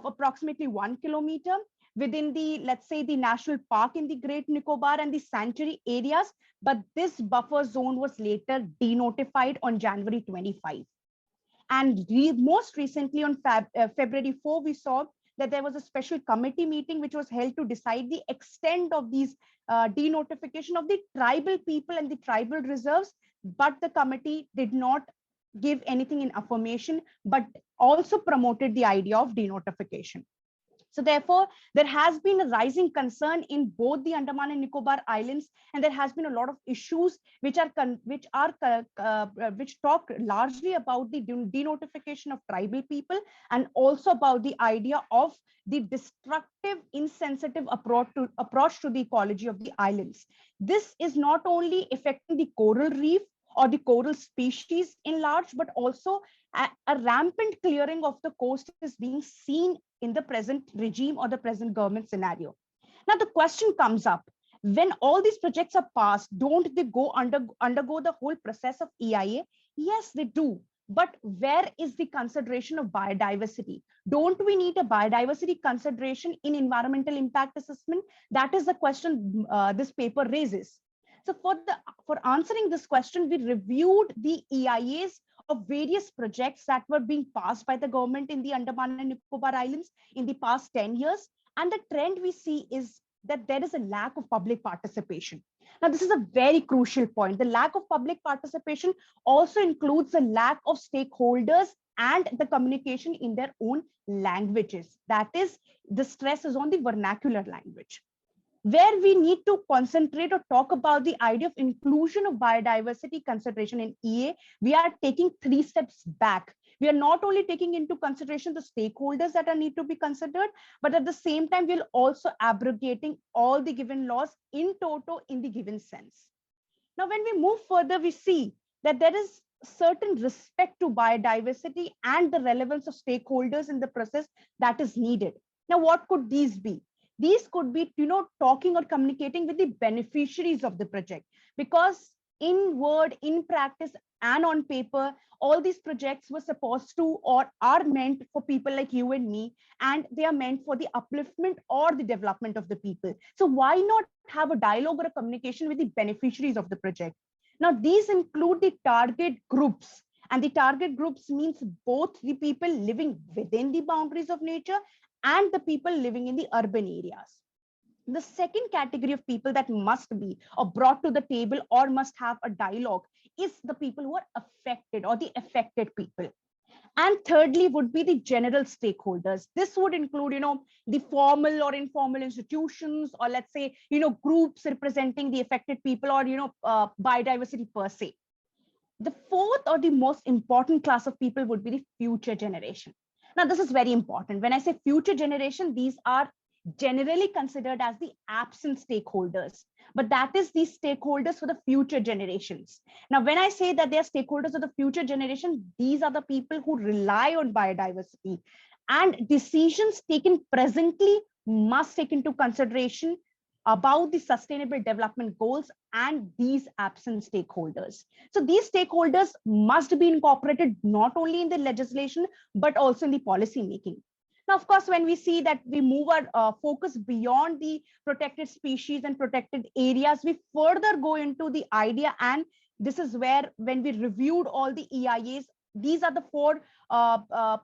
approximately 1 kilometer within the, let's say, the national park in the Great Nicobar and the sanctuary areas. But this buffer zone was later denotified on January 25. And most recently on February 4, we saw that there was a special committee meeting which was held to decide the extent of these denotification of the tribal people and the tribal reserves, but the committee did not give anything in affirmation, but also promoted the idea of denotification. So therefore, there has been a rising concern in both the Andaman and Nicobar Islands, and there has been a lot of issues which talk largely about the denotification of tribal people, and also about the idea of the destructive, insensitive approach to the ecology of the islands. This is not only affecting the coral reef or the coral species in large, but also a rampant clearing of the coast is being seen in the present regime or the present government scenario. Now, the question comes up, when all these projects are passed, don't they undergo the whole process of EIA? Yes, they do. But where is the consideration of biodiversity? Don't we need a biodiversity consideration in environmental impact assessment? That is the question this paper raises. So for answering this question, we reviewed the EIAs of various projects that were being passed by the government in the Andaman and Nicobar Islands in the past 10 years. And the trend we see is that there is a lack of public participation. Now, this is a very crucial point. The lack of public participation also includes a lack of stakeholders and the communication in their own languages. That is, the stress is on the vernacular language. Where we need to concentrate or talk about the idea of inclusion of biodiversity consideration in EA, we are taking 3 steps back. We are not only taking into consideration the stakeholders that need to be considered, but at the same time, we're also abrogating all the given laws in toto in the given sense. Now, when we move further, we see that there is certain respect to biodiversity and the relevance of stakeholders in the process that is needed. Now, what could these be? These could be, talking or communicating with the beneficiaries of the project, because in word, in practice, and on paper, all these projects were supposed to or are meant for people like you and me, and they are meant for the upliftment or the development of the people. So why not have a dialogue or a communication with the beneficiaries of the project? Now, these include the target groups, and the target groups means both the people living within the boundaries of nature and the people living in the urban areas. The second category of people that must be or brought to the table or must have a dialogue is the people who are affected or the affected people. And thirdly would be the general stakeholders. This would include, the formal or informal institutions, or let's say, groups representing the affected people, or, biodiversity per se. The fourth or the most important class of people would be the future generation. Now, this is very important. When I say future generation, these are generally considered as the absent stakeholders, but that is the stakeholders for the future generations. Now, when I say that they are stakeholders of the future generation, these are the people who rely on biodiversity, and decisions taken presently must take into consideration about the sustainable development goals and these absent stakeholders. So these stakeholders must be incorporated not only in the legislation, but also in the policy making. Now, of course, when we see that we move our focus beyond the protected species and protected areas, we further go into the idea, and this is where, when we reviewed all the EIAs, these are the 4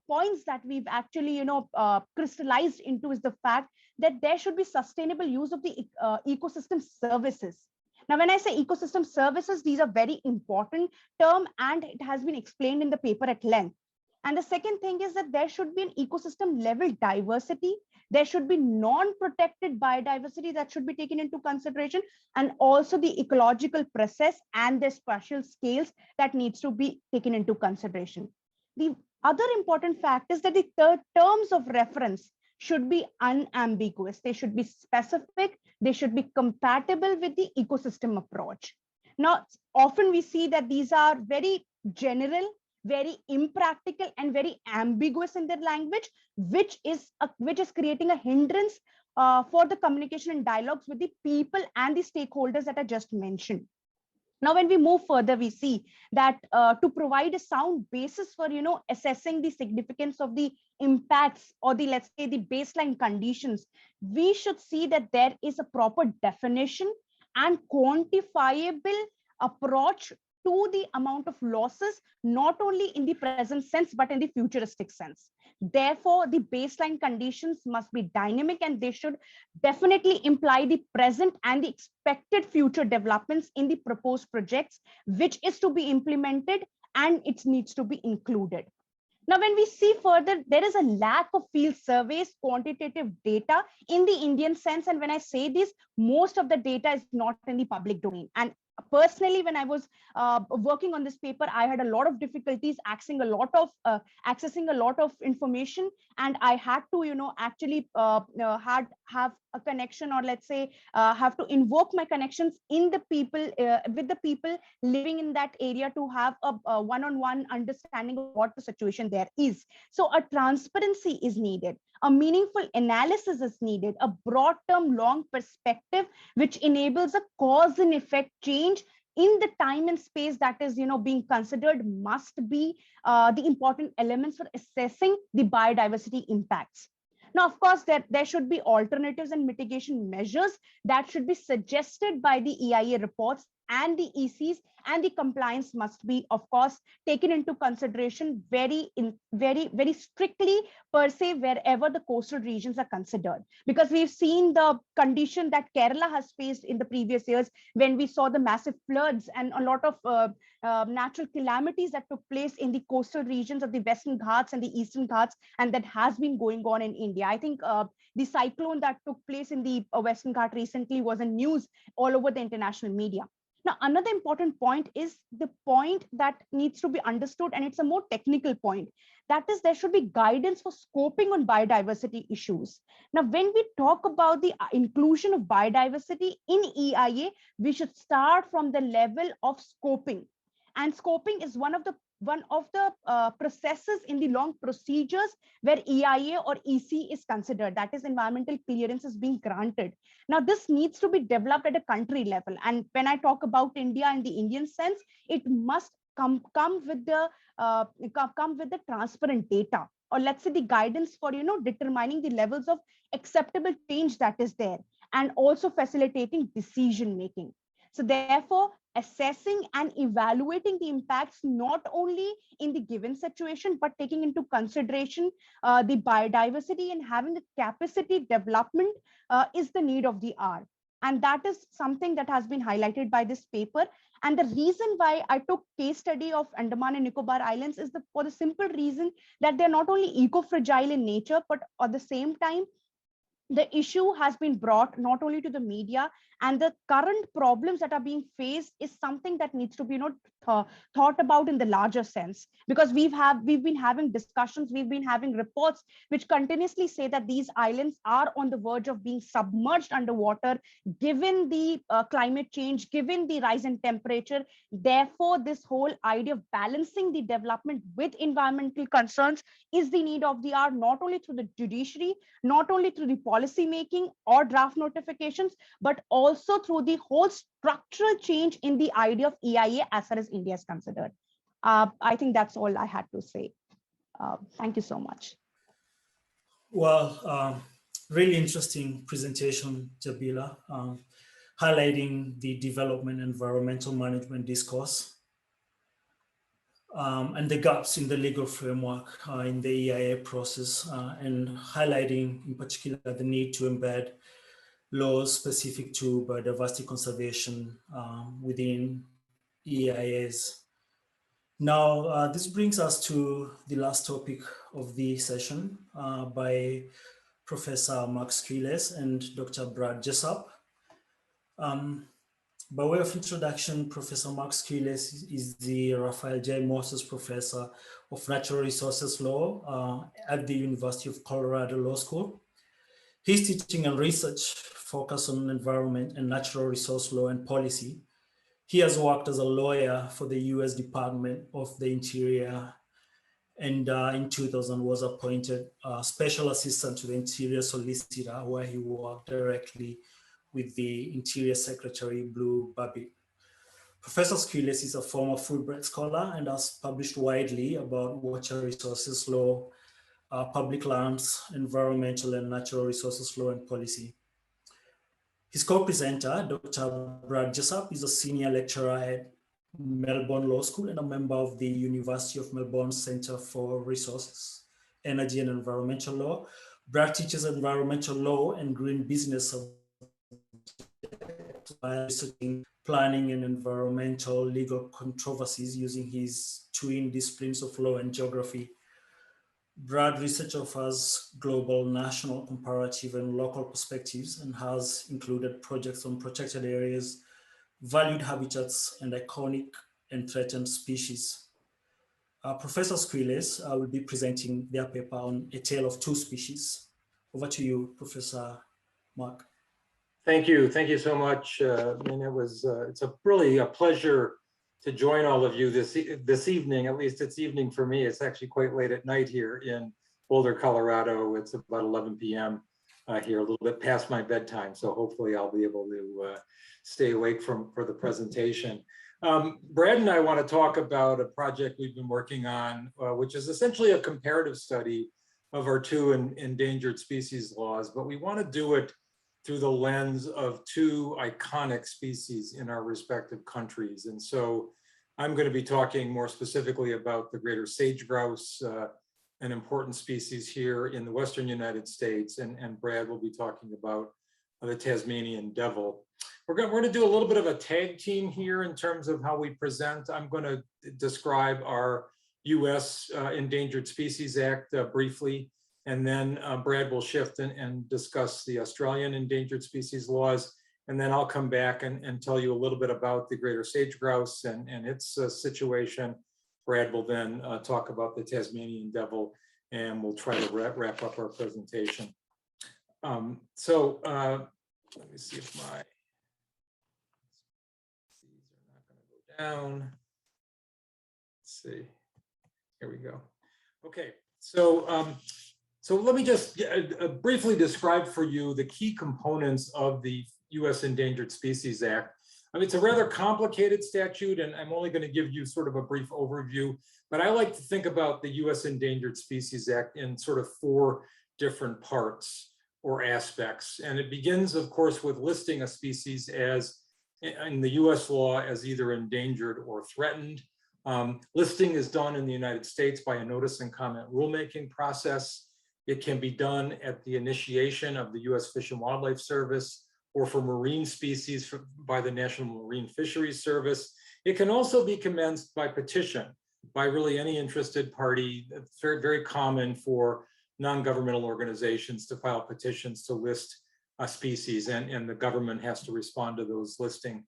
points that we've actually, crystallized into, is the fact that there should be sustainable use of the ecosystem services. Now, when I say ecosystem services, these are very important term, and it has been explained in the paper at length. And the second thing is that there should be an ecosystem level diversity. There should be non-protected biodiversity that should be taken into consideration, and also the ecological process and the spatial scales that needs to be taken into consideration. The other important fact is that the terms of reference should be unambiguous. They should be specific. They should be compatible with the ecosystem approach. Now, often we see that these are very general, very impractical, and very ambiguous in their language, which is creating a hindrance for the communication and dialogues with the people and the stakeholders that I just mentioned. Now, when we move further, we see that to provide a sound basis for assessing the significance of the impacts, or the, let's say, the baseline conditions, we should see that there is a proper definition and quantifiable approach to the amount of losses, not only in the present sense, but in the futuristic sense. Therefore, the baseline conditions must be dynamic, and they should definitely imply the present and the expected future developments in the proposed projects, which is to be implemented, and it needs to be included. Now, when we see further, there is a lack of field surveys, quantitative data in the Indian sense. And when I say this, most of the data is not in the public domain. And personally, when I was working on this paper, I had a lot of difficulties accessing a lot of information, and I had to, actually have a connection, or let's say, have to invoke my connections in the people with the people living in that area to have a one-on-one understanding of what the situation there is. So a transparency is needed. A meaningful analysis is needed, a broad term, long perspective, which enables a cause and effect change in the time and space that is, being considered, must be the important elements for assessing the biodiversity impacts. Now, of course, there should be alternatives and mitigation measures that should be suggested by the EIA reports and the ECs, and the compliance must be, of course, taken into consideration very strictly per se wherever the coastal regions are considered. Because we've seen the condition that Kerala has faced in the previous years when we saw the massive floods and a lot of natural calamities that took place in the coastal regions of the Western Ghats and the Eastern Ghats, and that has been going on in India. I think the cyclone that took place in the Western Ghat recently was in news all over the international media. Now, another important point is the point that needs to be understood, and it's a more technical point. That is, there should be guidance for scoping on biodiversity issues. Now, when we talk about the inclusion of biodiversity in EIA, we should start from the level of scoping. And scoping is one of the processes in the long procedures where EIA or EC is considered, that is, environmental clearance is being granted. Now, this needs to be developed at a country level. And when I talk about India in the Indian sense, it must come with the transparent data, or let's say the guidance for determining the levels of acceptable change that is there, and also facilitating decision making. So therefore, assessing and evaluating the impacts not only in the given situation, but taking into consideration the biodiversity and having the capacity development is the need of the hour. And that is something that has been highlighted by this paper. And the reason why I took case study of Andaman and Nicobar Islands is for the simple reason that they're not only eco-fragile in nature, but at the same time, the issue has been brought not only to the media, and the current problems that are being faced is something that needs to be thought about in the larger sense, because we've been having discussions, we've been having reports which continuously say that these islands are on the verge of being submerged underwater given the climate change, given the rise in temperature. Therefore, this whole idea of balancing the development with environmental concerns is the need of the hour, not only through the judiciary, not only through the policy making or draft notifications, but also through the whole structural change in the idea of EIA as far as India is considered. I think that's all I had to say. Thank you so much. Well, really interesting presentation, Jabila, highlighting the development and environmental management discourse and the gaps in the legal framework in the EIA process, and highlighting in particular the need to embed laws specific to biodiversity conservation within EIAs. Now, this brings us to the last topic of the session by Professor Mark Squiles and Dr. Brad Jessup. By way of introduction, Professor Mark Squiles is the Raphael J. Moses Professor of Natural Resources Law at the University of Colorado Law School. His teaching and research focus on environment and natural resource law and policy. He has worked as a lawyer for the US Department of the Interior, and in 2000 was appointed Special Assistant to the Interior Solicitor, where he worked directly with the Interior Secretary, Blue Babbitt. Professor Squiles is a former Fulbright scholar and has published widely about water resources law, public lands, environmental and natural resources law and policy. His co-presenter, Dr. Brad Jessup, is a senior lecturer at Melbourne Law School and a member of the University of Melbourne Centre for Resources, Energy and Environmental Law. Brad teaches environmental law and green business by researching planning and environmental legal controversies using his twin disciplines of law and geography. Brad research offers global, national, comparative, and local perspectives and has included projects on protected areas, valued habitats, and iconic and threatened species. Professor Squiles will be presenting their paper on A Tale of Two Species. Over to you, Professor Mark. Thank you so much. It's really a pleasure to join all of you this evening. At least it's evening for me. It's actually quite late at night here in Boulder, Colorado. It's about 11 p.m. Here, a little bit past my bedtime. So hopefully I'll be able to stay awake for the presentation. Brad and I want to talk about a project we've been working on, which is essentially a comparative study of our two endangered species laws, but we want to do it through the lens of two iconic species in our respective countries. And so I'm going to be talking more specifically about the greater sage grouse, an important species here in the Western United States, and Brad will be talking about the Tasmanian devil. We're going to do a little bit of a tag team here in terms of how we present. I'm going to describe our US Endangered Species Act briefly, and then Brad will shift and discuss the Australian endangered species laws. And then I'll come back and tell you a little bit about the greater sage grouse and its situation. Brad will then talk about the Tasmanian devil, and we'll try to wrap up our presentation. Let me see if my these are not going to go down. Let's see. Here we go. Okay, so let me just briefly describe for you the key components of the US Endangered Species Act. I mean, it's a rather complicated statute, and I'm only going to give you sort of a brief overview, but I like to think about the US Endangered Species Act in sort of four different parts or aspects. And it begins, of course, with listing a species as, in the US law, as either endangered or threatened. Listing is done in the United States by a notice and comment rulemaking process. It can be done at the initiation of the US Fish and Wildlife Service, or for marine species by the National Marine Fisheries Service. It can also be commenced by petition by really any interested party. It's very, very common for non-governmental organizations to file petitions to list a species, and the government has to respond to those listing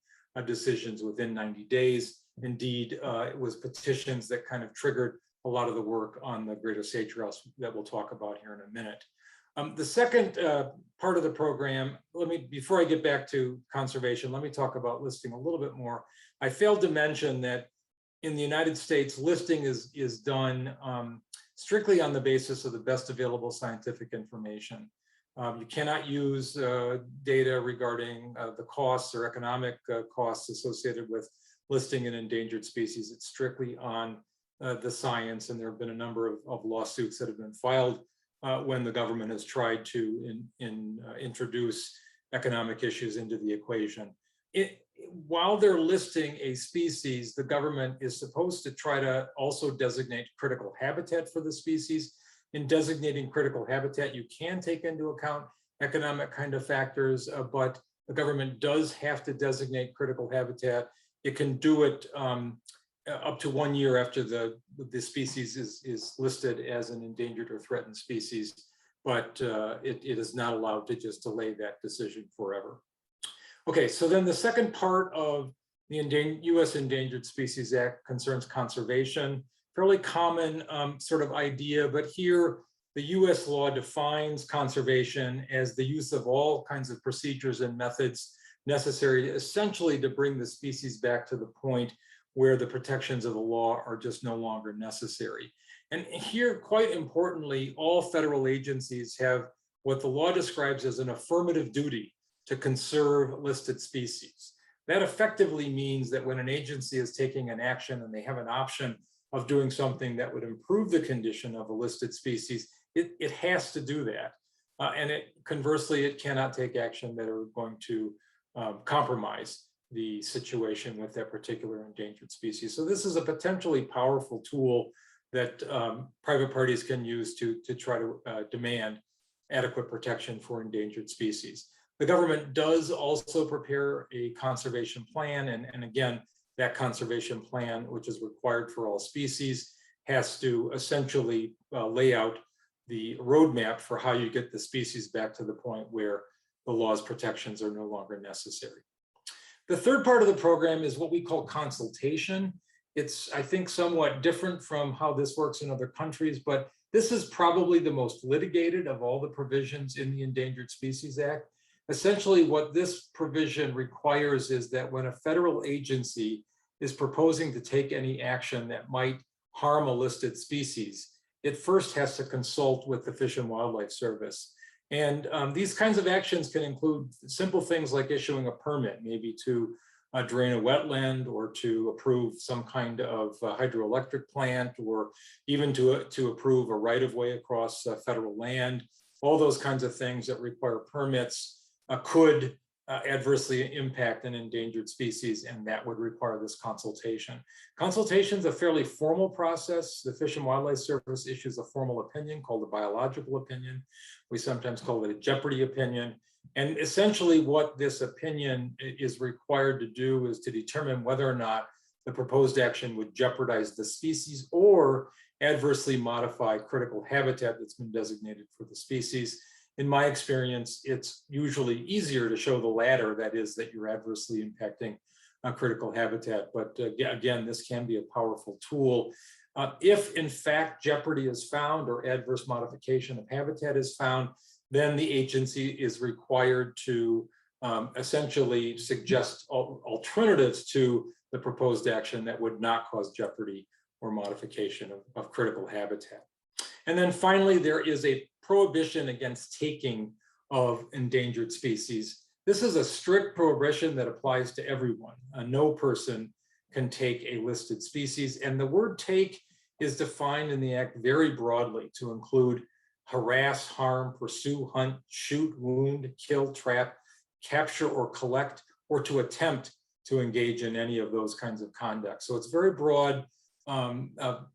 decisions within 90 days. Indeed, it was petitions that kind of triggered a lot of the work on the greater sage grouse that we'll talk about here in a minute. The second part of the program, before I get back to conservation, let me talk about listing a little bit more. I failed to mention that in the United States, listing is done strictly on the basis of the best available scientific information. You cannot use data regarding the costs or economic costs associated with listing an endangered species. It's strictly on the science, and there have been a number of lawsuits that have been filed when the government has tried to introduce economic issues into the equation. While they're listing a species, the government is supposed to try to also designate critical habitat for the species. In designating critical habitat, you can take into account economic kind of factors, but the government does have to designate critical habitat. It can do it up to 1 year after the species is listed as an endangered or threatened species, but it is not allowed to just delay that decision forever. Okay, so then the second part of the US Endangered Species Act concerns conservation. Fairly common sort of idea, but here the US law defines conservation as the use of all kinds of procedures and methods necessary essentially to bring the species back to the point where the protections of the law are just no longer necessary. And here, quite importantly, all federal agencies have what the law describes as an affirmative duty to conserve listed species. That effectively means that when an agency is taking an action and they have an option of doing something that would improve the condition of a listed species, it has to do that. And conversely, it cannot take action that are going to compromise the situation with that particular endangered species. So this is a potentially powerful tool that private parties can use to try to demand adequate protection for endangered species. The government does also prepare a conservation plan, and again, that conservation plan, which is required for all species, has to essentially lay out the roadmap for how you get the species back to the point where the law's protections are no longer necessary. The third part of the program is what we call consultation. It's, I think, somewhat different from how this works in other countries, but this is probably the most litigated of all the provisions in the Endangered Species Act. Essentially, what this provision requires is that when a federal agency is proposing to take any action that might harm a listed species, it first has to consult with the Fish and Wildlife Service. And these kinds of actions can include simple things like issuing a permit, maybe to drain a wetland or to approve some kind of hydroelectric plant, or even to approve a right-of-way across federal land. All those kinds of things that require permits could adversely impact an endangered species, and that would require this consultation. Consultation is a fairly formal process. The Fish and Wildlife Service issues a formal opinion called a biological opinion. We sometimes call it a jeopardy opinion. And essentially what this opinion is required to do is to determine whether or not the proposed action would jeopardize the species or adversely modify critical habitat that's been designated for the species. In my experience, it's usually easier to show the latter, that is, that you're adversely impacting critical habitat. But again, this can be a powerful tool. If in fact jeopardy is found or adverse modification of habitat is found, then the agency is required to essentially suggest alternatives to the proposed action that would not cause jeopardy or modification of critical habitat. And then finally, there is a prohibition against taking of endangered species. This is a strict prohibition that applies to everyone. No person can take a listed species, and the word take is defined in the Act very broadly to include harass, harm, pursue, hunt, shoot, wound, kill, trap, capture or collect, or to attempt to engage in any of those kinds of conduct. So it's very broad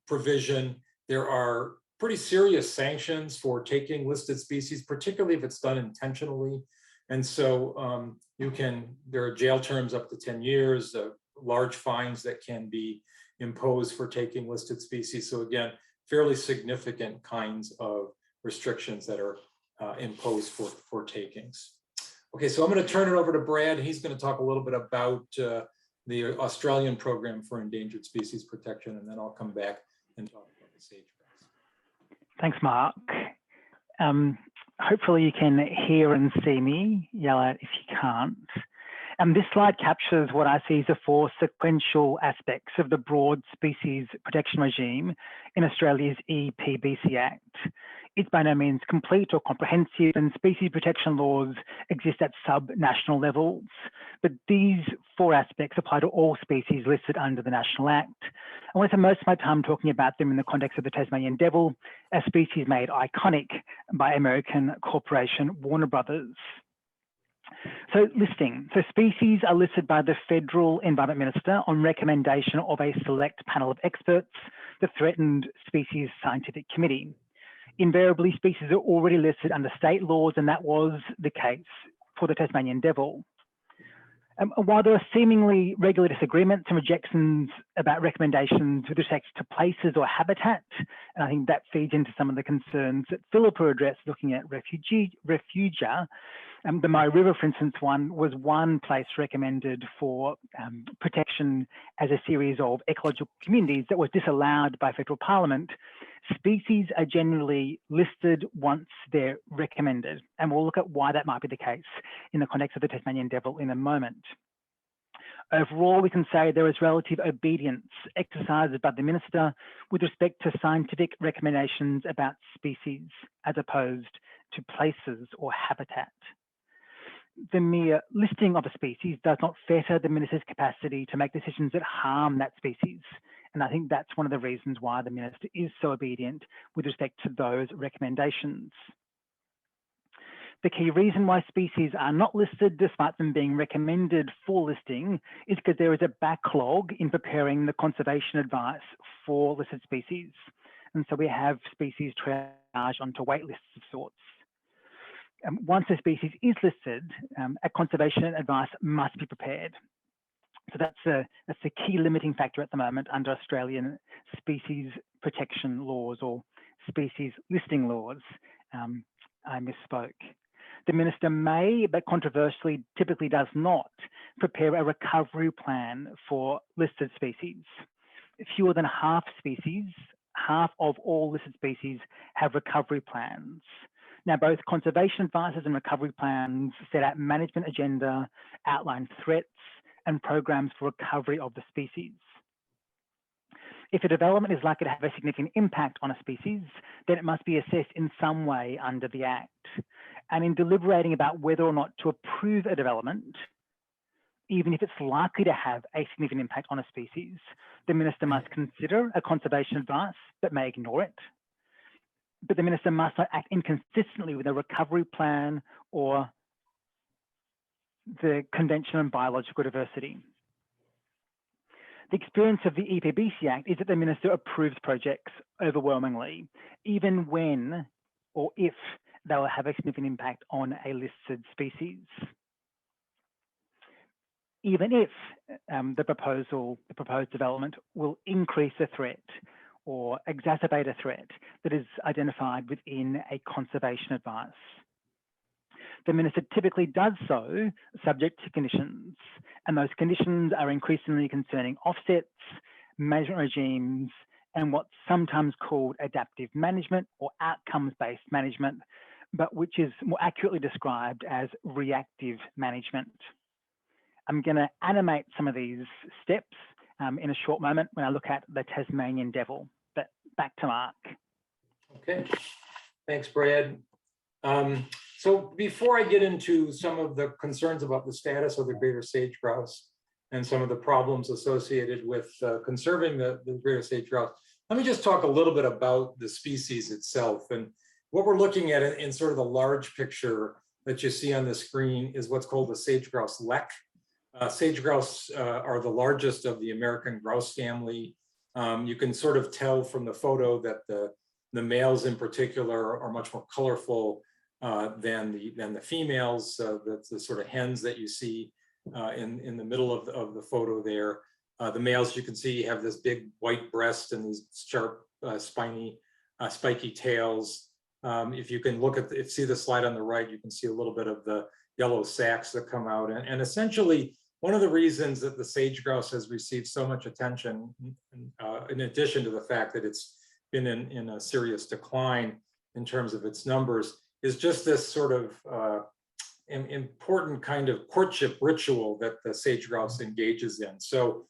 provision. There are pretty serious sanctions for taking listed species, particularly if it's done intentionally. And so there are jail terms up to 10 years, large fines that can be imposed for taking listed species. So again, fairly significant kinds of restrictions that are imposed for takings. Okay, so I'm going to turn it over to Brad. He's going to talk a little bit about the Australian program for endangered species protection, and then I'll come back and talk about the sagebrush. Thanks, Mark. Hopefully you can hear and see me. Yell out if you can't. This slide captures what I see as the four sequential aspects of the broad species protection regime in Australia's Epbc Act. It's by no means complete or comprehensive, and species protection laws exist at sub-national levels. But these four aspects apply to all species listed under the National Act. I want to spend most of my time talking about them in the context of the Tasmanian devil, a species made iconic by American corporation Warner Brothers. So listing. So species are listed by the Federal Environment Minister on recommendation of a select panel of experts, the Threatened Species Scientific Committee. invariably species are already listed under state laws, and that was the case for the Tasmanian devil. While there are seemingly regular disagreements and rejections about recommendations with respect to places or habitat, and I think that feeds into some of the concerns that Philippa addressed looking at refugia. The Murray River, for instance, was one place recommended for protection as a series of ecological communities that was disallowed by federal parliament. Species are generally listed once they're recommended, and we'll look at why that might be the case in the context of the Tasmanian devil in a moment. Overall, we can say there is relative obedience exercised by the Minister with respect to scientific recommendations about species as opposed to places or habitat. The mere listing of a species does not fetter the Minister's capacity to make decisions that harm that species. And I think that's one of the reasons why the Minister is so obedient with respect to those recommendations. The key reason why species are not listed despite them being recommended for listing is because there is a backlog in preparing the conservation advice for listed species. And so we have species triage onto wait lists of sorts. Once a species is listed, a conservation advice must be prepared. So that's a key limiting factor at the moment under Australian species protection laws or species listing laws. I misspoke. The Minister may, but controversially typically does not, prepare a recovery plan for listed species. Fewer than half of all listed species have recovery plans. Now, both conservation advices and recovery plans set out management agenda, outline threats, and programs for recovery of the species. If a development is likely to have a significant impact on a species, then it must be assessed in some way under the Act. And in deliberating about whether or not to approve a development, even if it's likely to have a significant impact on a species, the Minister must consider a conservation advice but may ignore it. But the Minister must not act inconsistently with a recovery plan or the Convention on Biological Diversity. The experience of the Epbc Act is that the Minister approves projects overwhelmingly, even when or if they will have a significant impact on a listed species. Even if the proposed development will increase a threat or exacerbate a threat that is identified within a conservation advice. The Minister typically does so subject to conditions, and those conditions are increasingly concerning offsets, management regimes, and what's sometimes called adaptive management or outcomes-based management, but which is more accurately described as reactive management. I'm going to animate some of these steps in a short moment when I look at the Tasmanian devil. But back to Mark. Okay, thanks, Brad. So before I get into some of the concerns about the status of the greater sage grouse and some of the problems associated with conserving the greater sage grouse, let me just talk a little bit about the species itself. And what we're looking at in sort of the large picture that you see on the screen is what's called the sage grouse lek. Sage grouse are the largest of the American grouse family. You can sort of tell from the photo that the males in particular are much more colorful than the females. The sort of hens that you see in the middle of the photo there. The males, you can see, have this big white breast and these sharp, spiky tails. If you can look at see the slide on the right, you can see a little bit of the yellow sacs that come out. And essentially, one of the reasons that the sage grouse has received so much attention, in addition to the fact that it's been in a serious decline in terms of its numbers, is just this sort of important kind of courtship ritual that the sage grouse engages in. So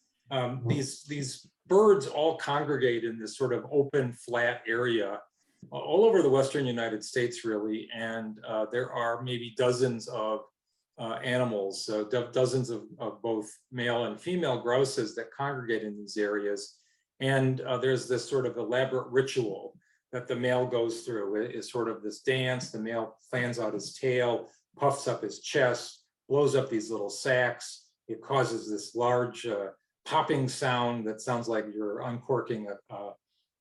these birds all congregate in this sort of open, flat area all over the Western United States, really. And there are maybe dozens of animals, dozens of both male and female grouses that congregate in these areas. And there's this sort of elaborate ritual that the male goes through. It is sort of this dance. The male fans out his tail, puffs up his chest, blows up these little sacs. It causes this large popping sound that sounds like you're uncorking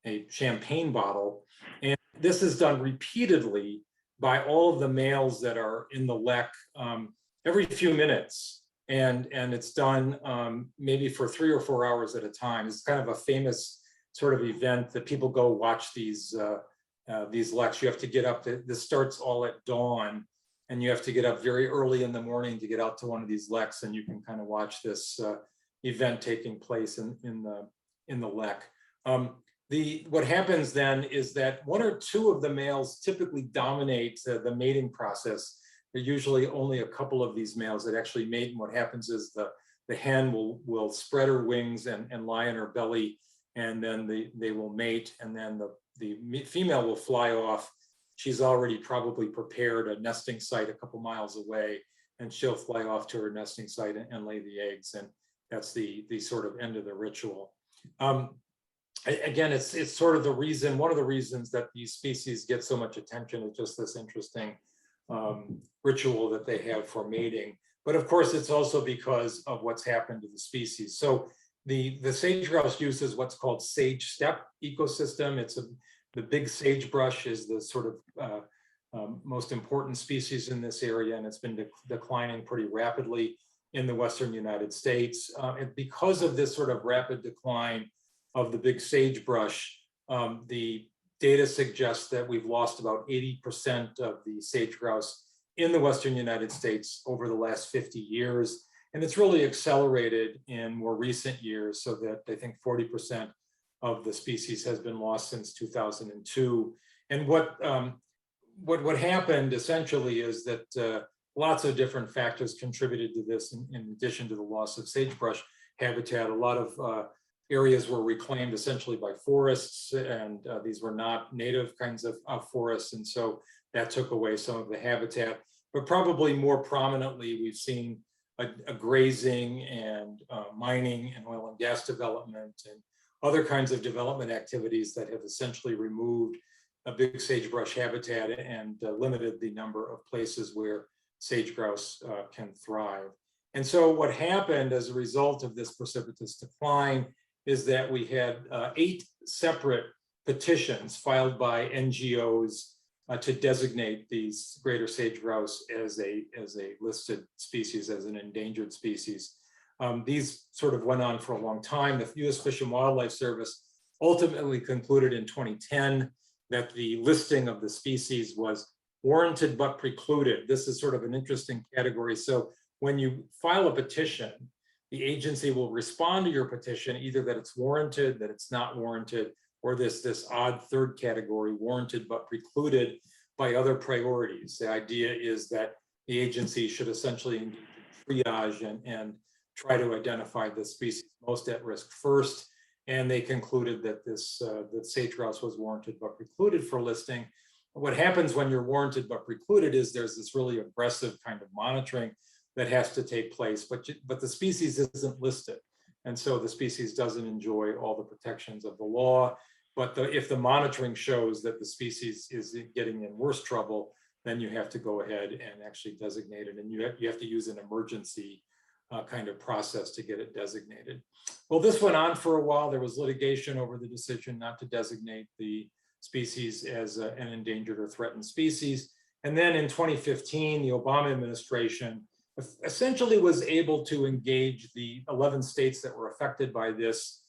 a champagne bottle. And this is done repeatedly by all of the males that are in the lek every few minutes. And it's done maybe for 3 or 4 hours at a time. It's kind of a famous sort of event that people go watch these leks. You have to get up, this starts all at dawn, and you have to get up very early in the morning to get out to one of these leks, and you can kind of watch this event taking place in the lek. What happens then is that 1 or 2 of the males typically dominate the mating process. There are usually only a couple of these males that actually mate, and what happens is the hen will spread her wings and lie on her belly, and then they will mate, and then the female will fly off. She's already probably prepared a nesting site a couple miles away, and she'll fly off to her nesting site and lay the eggs, and that's the sort of end of the ritual. Again, it's sort of the reason, one of the reasons that these species get so much attention is just this interesting ritual that they have for mating. But of course, it's also because of what's happened to the species. So the sage grouse uses what's called sage steppe ecosystem. The big sagebrush is the sort of most important species in this area, and it's been declining pretty rapidly in the Western United States. And because of this sort of rapid decline of the big sagebrush, the data suggests that we've lost about 80% of the sage grouse in the Western United States over the last 50 years. And it's really accelerated in more recent years, so that I think 40% of the species has been lost since 2002. And what happened essentially is that lots of different factors contributed to this in addition to the loss of sagebrush habitat. A lot of areas were reclaimed essentially by forests, and these were not native kinds of forests, and so that took away some of the habitat. But probably more prominently, we've seen a grazing and mining and oil and gas development and other kinds of development activities that have essentially removed a big sagebrush habitat and limited the number of places where sage grouse can thrive. And so what happened as a result of this precipitous decline is that we had 8 separate petitions filed by NGOs to designate these greater sage grouse as a listed species, as an endangered species. These sort of went on for a long time. The U.S. Fish and Wildlife Service ultimately concluded in 2010 that the listing of the species was warranted but precluded. This is sort of an interesting category. So when you file a petition, the agency will respond to your petition, either that it's warranted, that it's not warranted, or this odd third category, warranted but precluded by other priorities. The idea is that the agency should essentially engage in triage and try to identify the species most at risk first. And they concluded that that sage grouse was warranted but precluded for listing. What happens when you're warranted but precluded is there's this really aggressive kind of monitoring that has to take place, but the species isn't listed. And so the species doesn't enjoy all the protections of the law. But if the monitoring shows that the species is getting in worse trouble, then you have to go ahead and actually designate it. And you have to use an emergency kind of process to get it designated. Well, this went on for a while. There was litigation over the decision not to designate the species as an endangered or threatened species. And then in 2015, the Obama administration essentially was able to engage the 11 states that were affected by this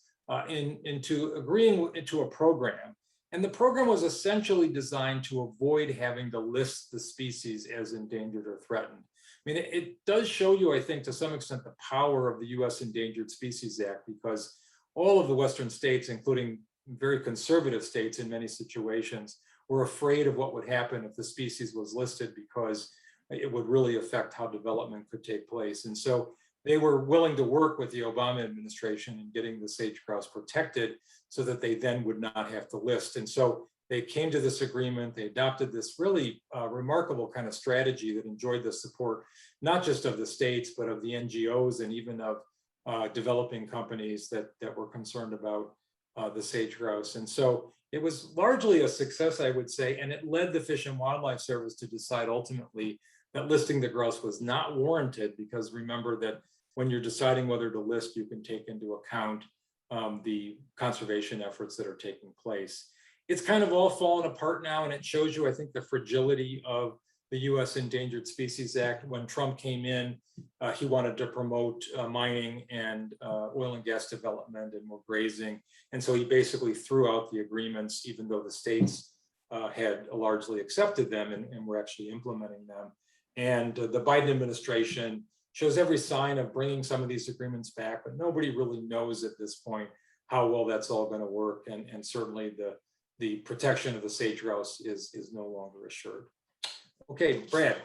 into agreeing to a program. And the program was essentially designed to avoid having to list the species as endangered or threatened. I mean, it does show you, I think, to some extent, the power of the US Endangered Species Act, because all of the Western states, including very conservative states in many situations, were afraid of what would happen if the species was listed, because it would really affect how development could take place. And so they were willing to work with the Obama administration in getting the sage grouse protected so that they then would not have to list. And so they came to this agreement. They adopted this really remarkable kind of strategy that enjoyed the support, not just of the states, but of the NGOs and even of developing companies that were concerned about the sage grouse. And so it was largely a success, I would say, and it led the Fish and Wildlife Service to decide ultimately that listing the grouse was not warranted, because remember that when you're deciding whether to list, you can take into account the conservation efforts that are taking place. it's kind of all fallen apart now, and it shows you, I think, the fragility of the US Endangered Species Act. When Trump came in, he wanted to promote mining and oil and gas development and more grazing. And so he basically threw out the agreements, even though the states had largely accepted them and were actually implementing them. And the Biden administration shows every sign of bringing some of these agreements back, but nobody really knows at this point how well that's all going to work. And certainly the protection of the sage grouse is no longer assured. Okay, Brad.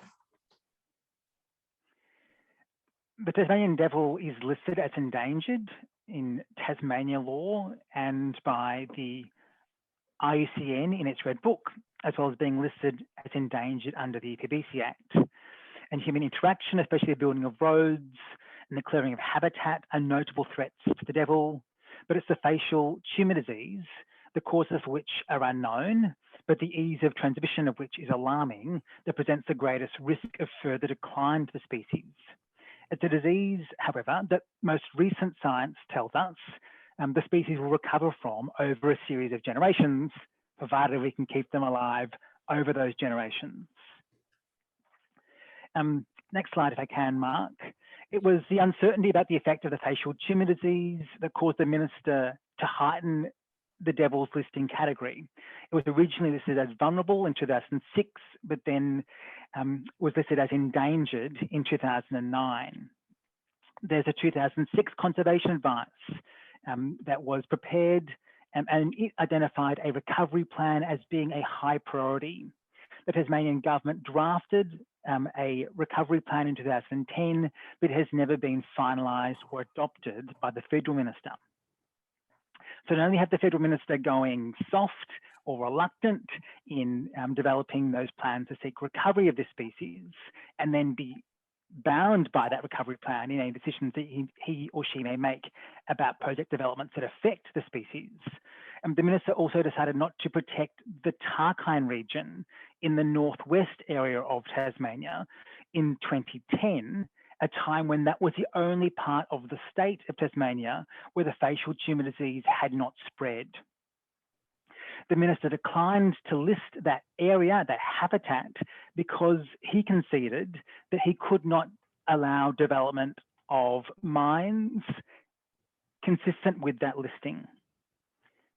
The Tasmanian devil is listed as endangered in Tasmania law and by the IUCN in its Red Book, as well as being listed as endangered under the Epbc Act. And human interaction, especially the building of roads and the clearing of habitat, are notable threats to the devil. But it's the facial tumour disease, the causes of which are unknown, but the ease of transmission of which is alarming, that presents the greatest risk of further decline to the species. It's a disease, however, that most recent science tells us the species will recover from over a series of generations, provided we can keep them alive over those generations. Next slide, if I can, Mark. It was the uncertainty about the effect of the facial tumour disease that caused the minister to heighten the devil's listing category. It was originally listed as vulnerable in 2006, but then was listed as endangered in 2009. There's a 2006 conservation advice that was prepared and it identified a recovery plan as being a high priority. The Tasmanian government drafted a recovery plan in 2010, but has never been finalised or adopted by the federal minister. So not only have the federal minister going soft or reluctant in developing those plans to seek recovery of this species, and then be bound by that recovery plan in any decisions that he or she may make about project developments that affect the species. The minister also decided not to protect the Tarkine region in the northwest area of Tasmania in 2010, a time when that was the only part of the state of Tasmania where the facial tumour disease had not spread. The minister declined to list that area, that habitat, because he conceded that he could not allow development of mines consistent with that listing.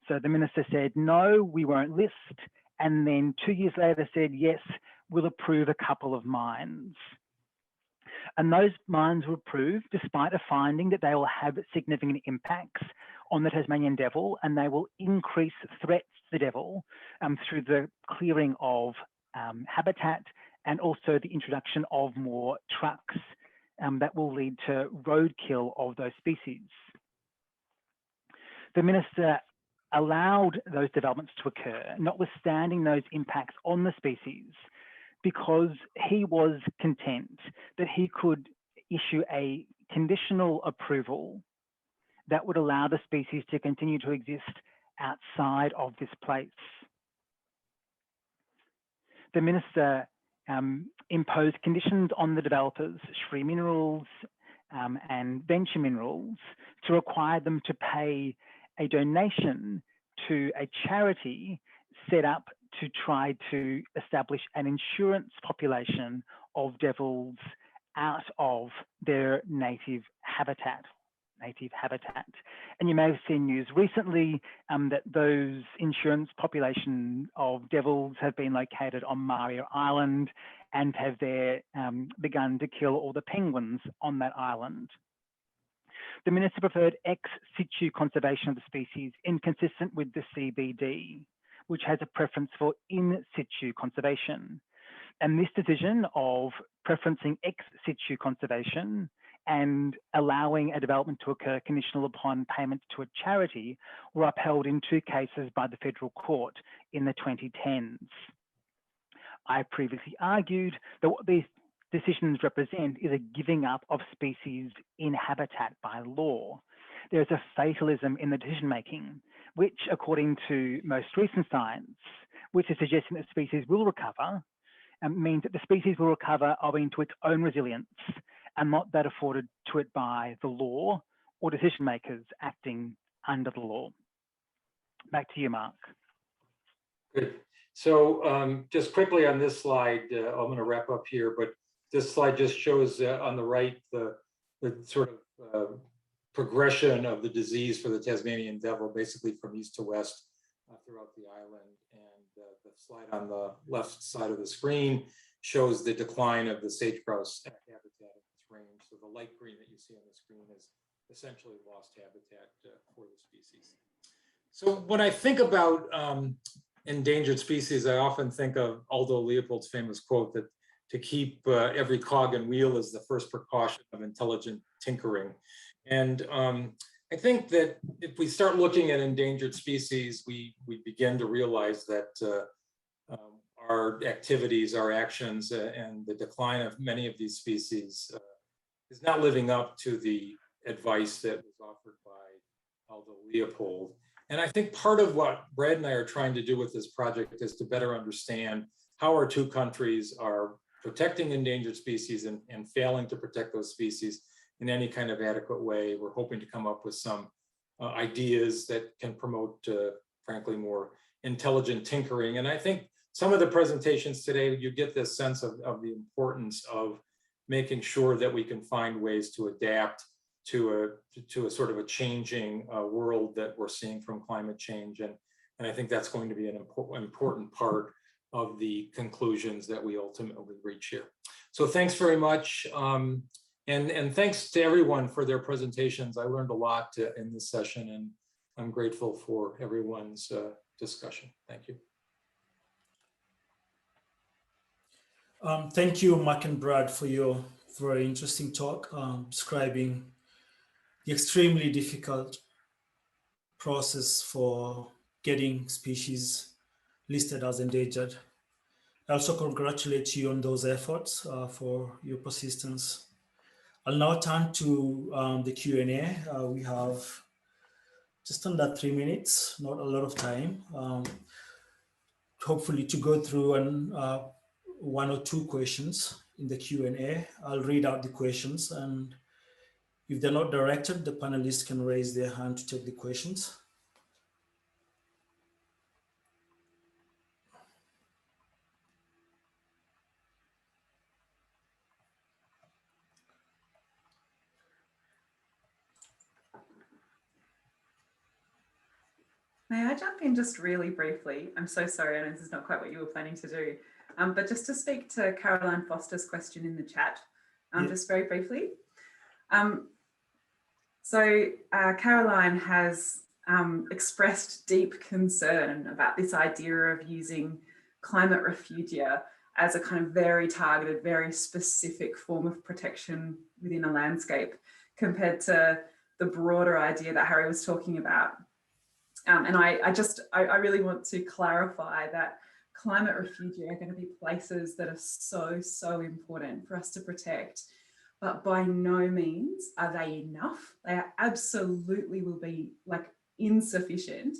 So the minister said, no, we won't list. And then 2 years later said, yes, we'll approve a couple of mines. And those mines were approved despite a finding that they will have significant impacts on the Tasmanian devil, and they will increase threats to the devil through the clearing of habitat and also the introduction of more trucks that will lead to roadkill of those species. The minister allowed those developments to occur, notwithstanding those impacts on the species, because he was content that he could issue a conditional approval that would allow the species to continue to exist outside of this place. The minister imposed conditions on the developers, Shree Minerals and Venture Minerals, to require them to pay a donation to a charity set up to try to establish an insurance population of devils out of their native habitat. And you may have seen news recently that those insurance population of devils have been located on Maria Island and have there begun to kill all the penguins on that island. The minister preferred ex situ conservation of the species, inconsistent with the CBD, which has a preference for in situ conservation. And this decision of preferencing ex situ conservation and allowing a development to occur conditional upon payment to a charity were upheld in 2 cases by the federal court in the 2010s. I previously argued that what these decisions represent is a giving up of species in habitat by law. There's a fatalism in the decision making, which, according to most recent science, which is suggesting that species will recover, means that the species will recover owing to its own resilience and not that afforded to it by the law or decision makers acting under the law. Back to you, Mark. Good. So just quickly on this slide, I'm going to wrap up here, but this slide just shows on the right the sort of progression of the disease for the Tasmanian devil, basically from east to west throughout the island. And the slide on the left side of the screen shows the decline of the sage grouse habitat in its range. So the light green that you see on the screen is essentially lost habitat for the species. So when I think about endangered species, I often think of Aldo Leopold's famous quote that to keep every cog and wheel is the first precaution of intelligent tinkering. And I think that if we start looking at endangered species, we begin to realize that our activities, our actions, and the decline of many of these species is not living up to the advice that was offered by Aldo Leopold. And I think part of what Brad and I are trying to do with this project is to better understand how our two countries are protecting endangered species and failing to protect those species in any kind of adequate way. We're hoping to come up with some ideas that can promote, frankly, more intelligent tinkering. And I think some of the presentations today, you get this sense of the importance of making sure that we can find ways to adapt to a sort of a changing world that we're seeing from climate change. And I think that's going to be an important part of the conclusions that we ultimately reach here. So thanks very much. And thanks to everyone for their presentations. I learned a lot in this session, and I'm grateful for everyone's discussion. Thank you. Thank you, Mark and Brad, for your very interesting talk, describing the extremely difficult process for getting species listed as endangered. I also congratulate you on those efforts for your persistence. I'll now turn to the Q&A. We have just under 3 minutes, not a lot of time, hopefully to go through one or two questions in the Q&A. I'll read out the questions, and if they're not directed, the panelists can raise their hand to take the questions. May I jump in just really briefly? I'm so sorry, and this is not quite what you were planning to do, but just to speak to Caroline Foster's question in the chat, just very briefly. Caroline has expressed deep concern about this idea of using climate refugia as a kind of very targeted, very specific form of protection within a landscape compared to the broader idea that Harry was talking about. And I really want to clarify that climate refugia are going to be places that are so important for us to protect, but by no means are they enough. They absolutely will be like insufficient.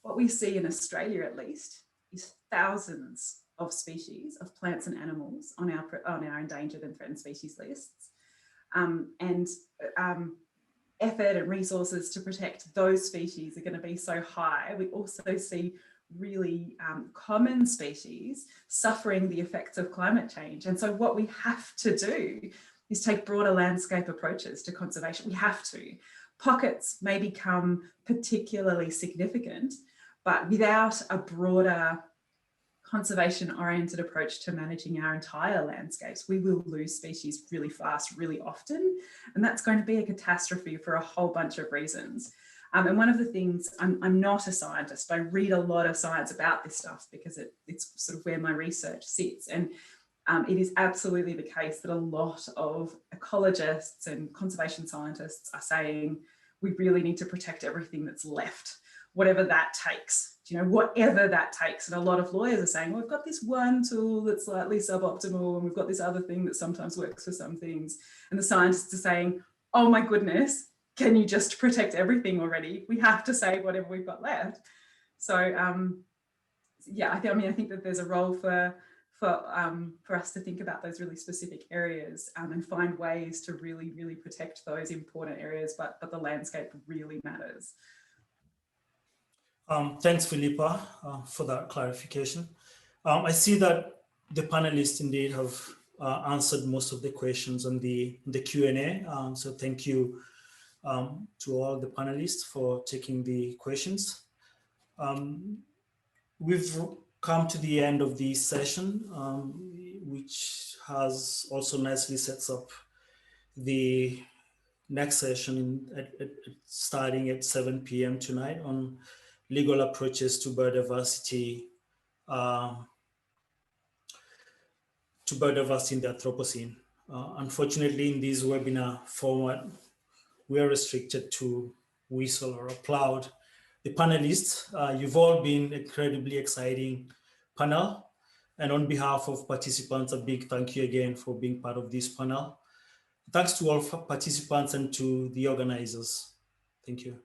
What we see in Australia, at least, is thousands of species of plants and animals on our endangered and threatened species lists, and effort and resources to protect those species are going to be so high. We also see really common species suffering the effects of climate change. And so what we have to do is take broader landscape approaches to conservation. We have to. Pockets may become particularly significant, but without a broader conservation-oriented approach to managing our entire landscapes, we will lose species really fast, really often. And that's going to be a catastrophe for a whole bunch of reasons. And one of the things, I'm not a scientist, but I read a lot of science about this stuff because it's sort of where my research sits. And it is absolutely the case that a lot of ecologists and conservation scientists are saying we really need to protect everything that's left, whatever that takes. You know, whatever that takes. And a lot of lawyers are saying, well, we've got this one tool that's slightly suboptimal, and we've got this other thing that sometimes works for some things. And the scientists are saying, oh my goodness, can you just protect everything already? We have to save whatever we've got left. So yeah, I think that there's a role for us to think about those really specific areas and find ways to really protect those important areas, but the landscape really matters. Thanks, Philippa, for that clarification. I see that the panelists indeed have answered most of the questions on the Q&A. So thank you to all the panelists for taking the questions. We've come to the end of the session, which has also nicely sets up the next session starting at 7 p.m. tonight on legal approaches to biodiversity, in the Anthropocene. Unfortunately, in this webinar format, we are restricted to whistle or applaud the panelists. You've all been incredibly exciting panel. And on behalf of participants, a big thank you again for being part of this panel. Thanks to all participants and to the organizers. Thank you.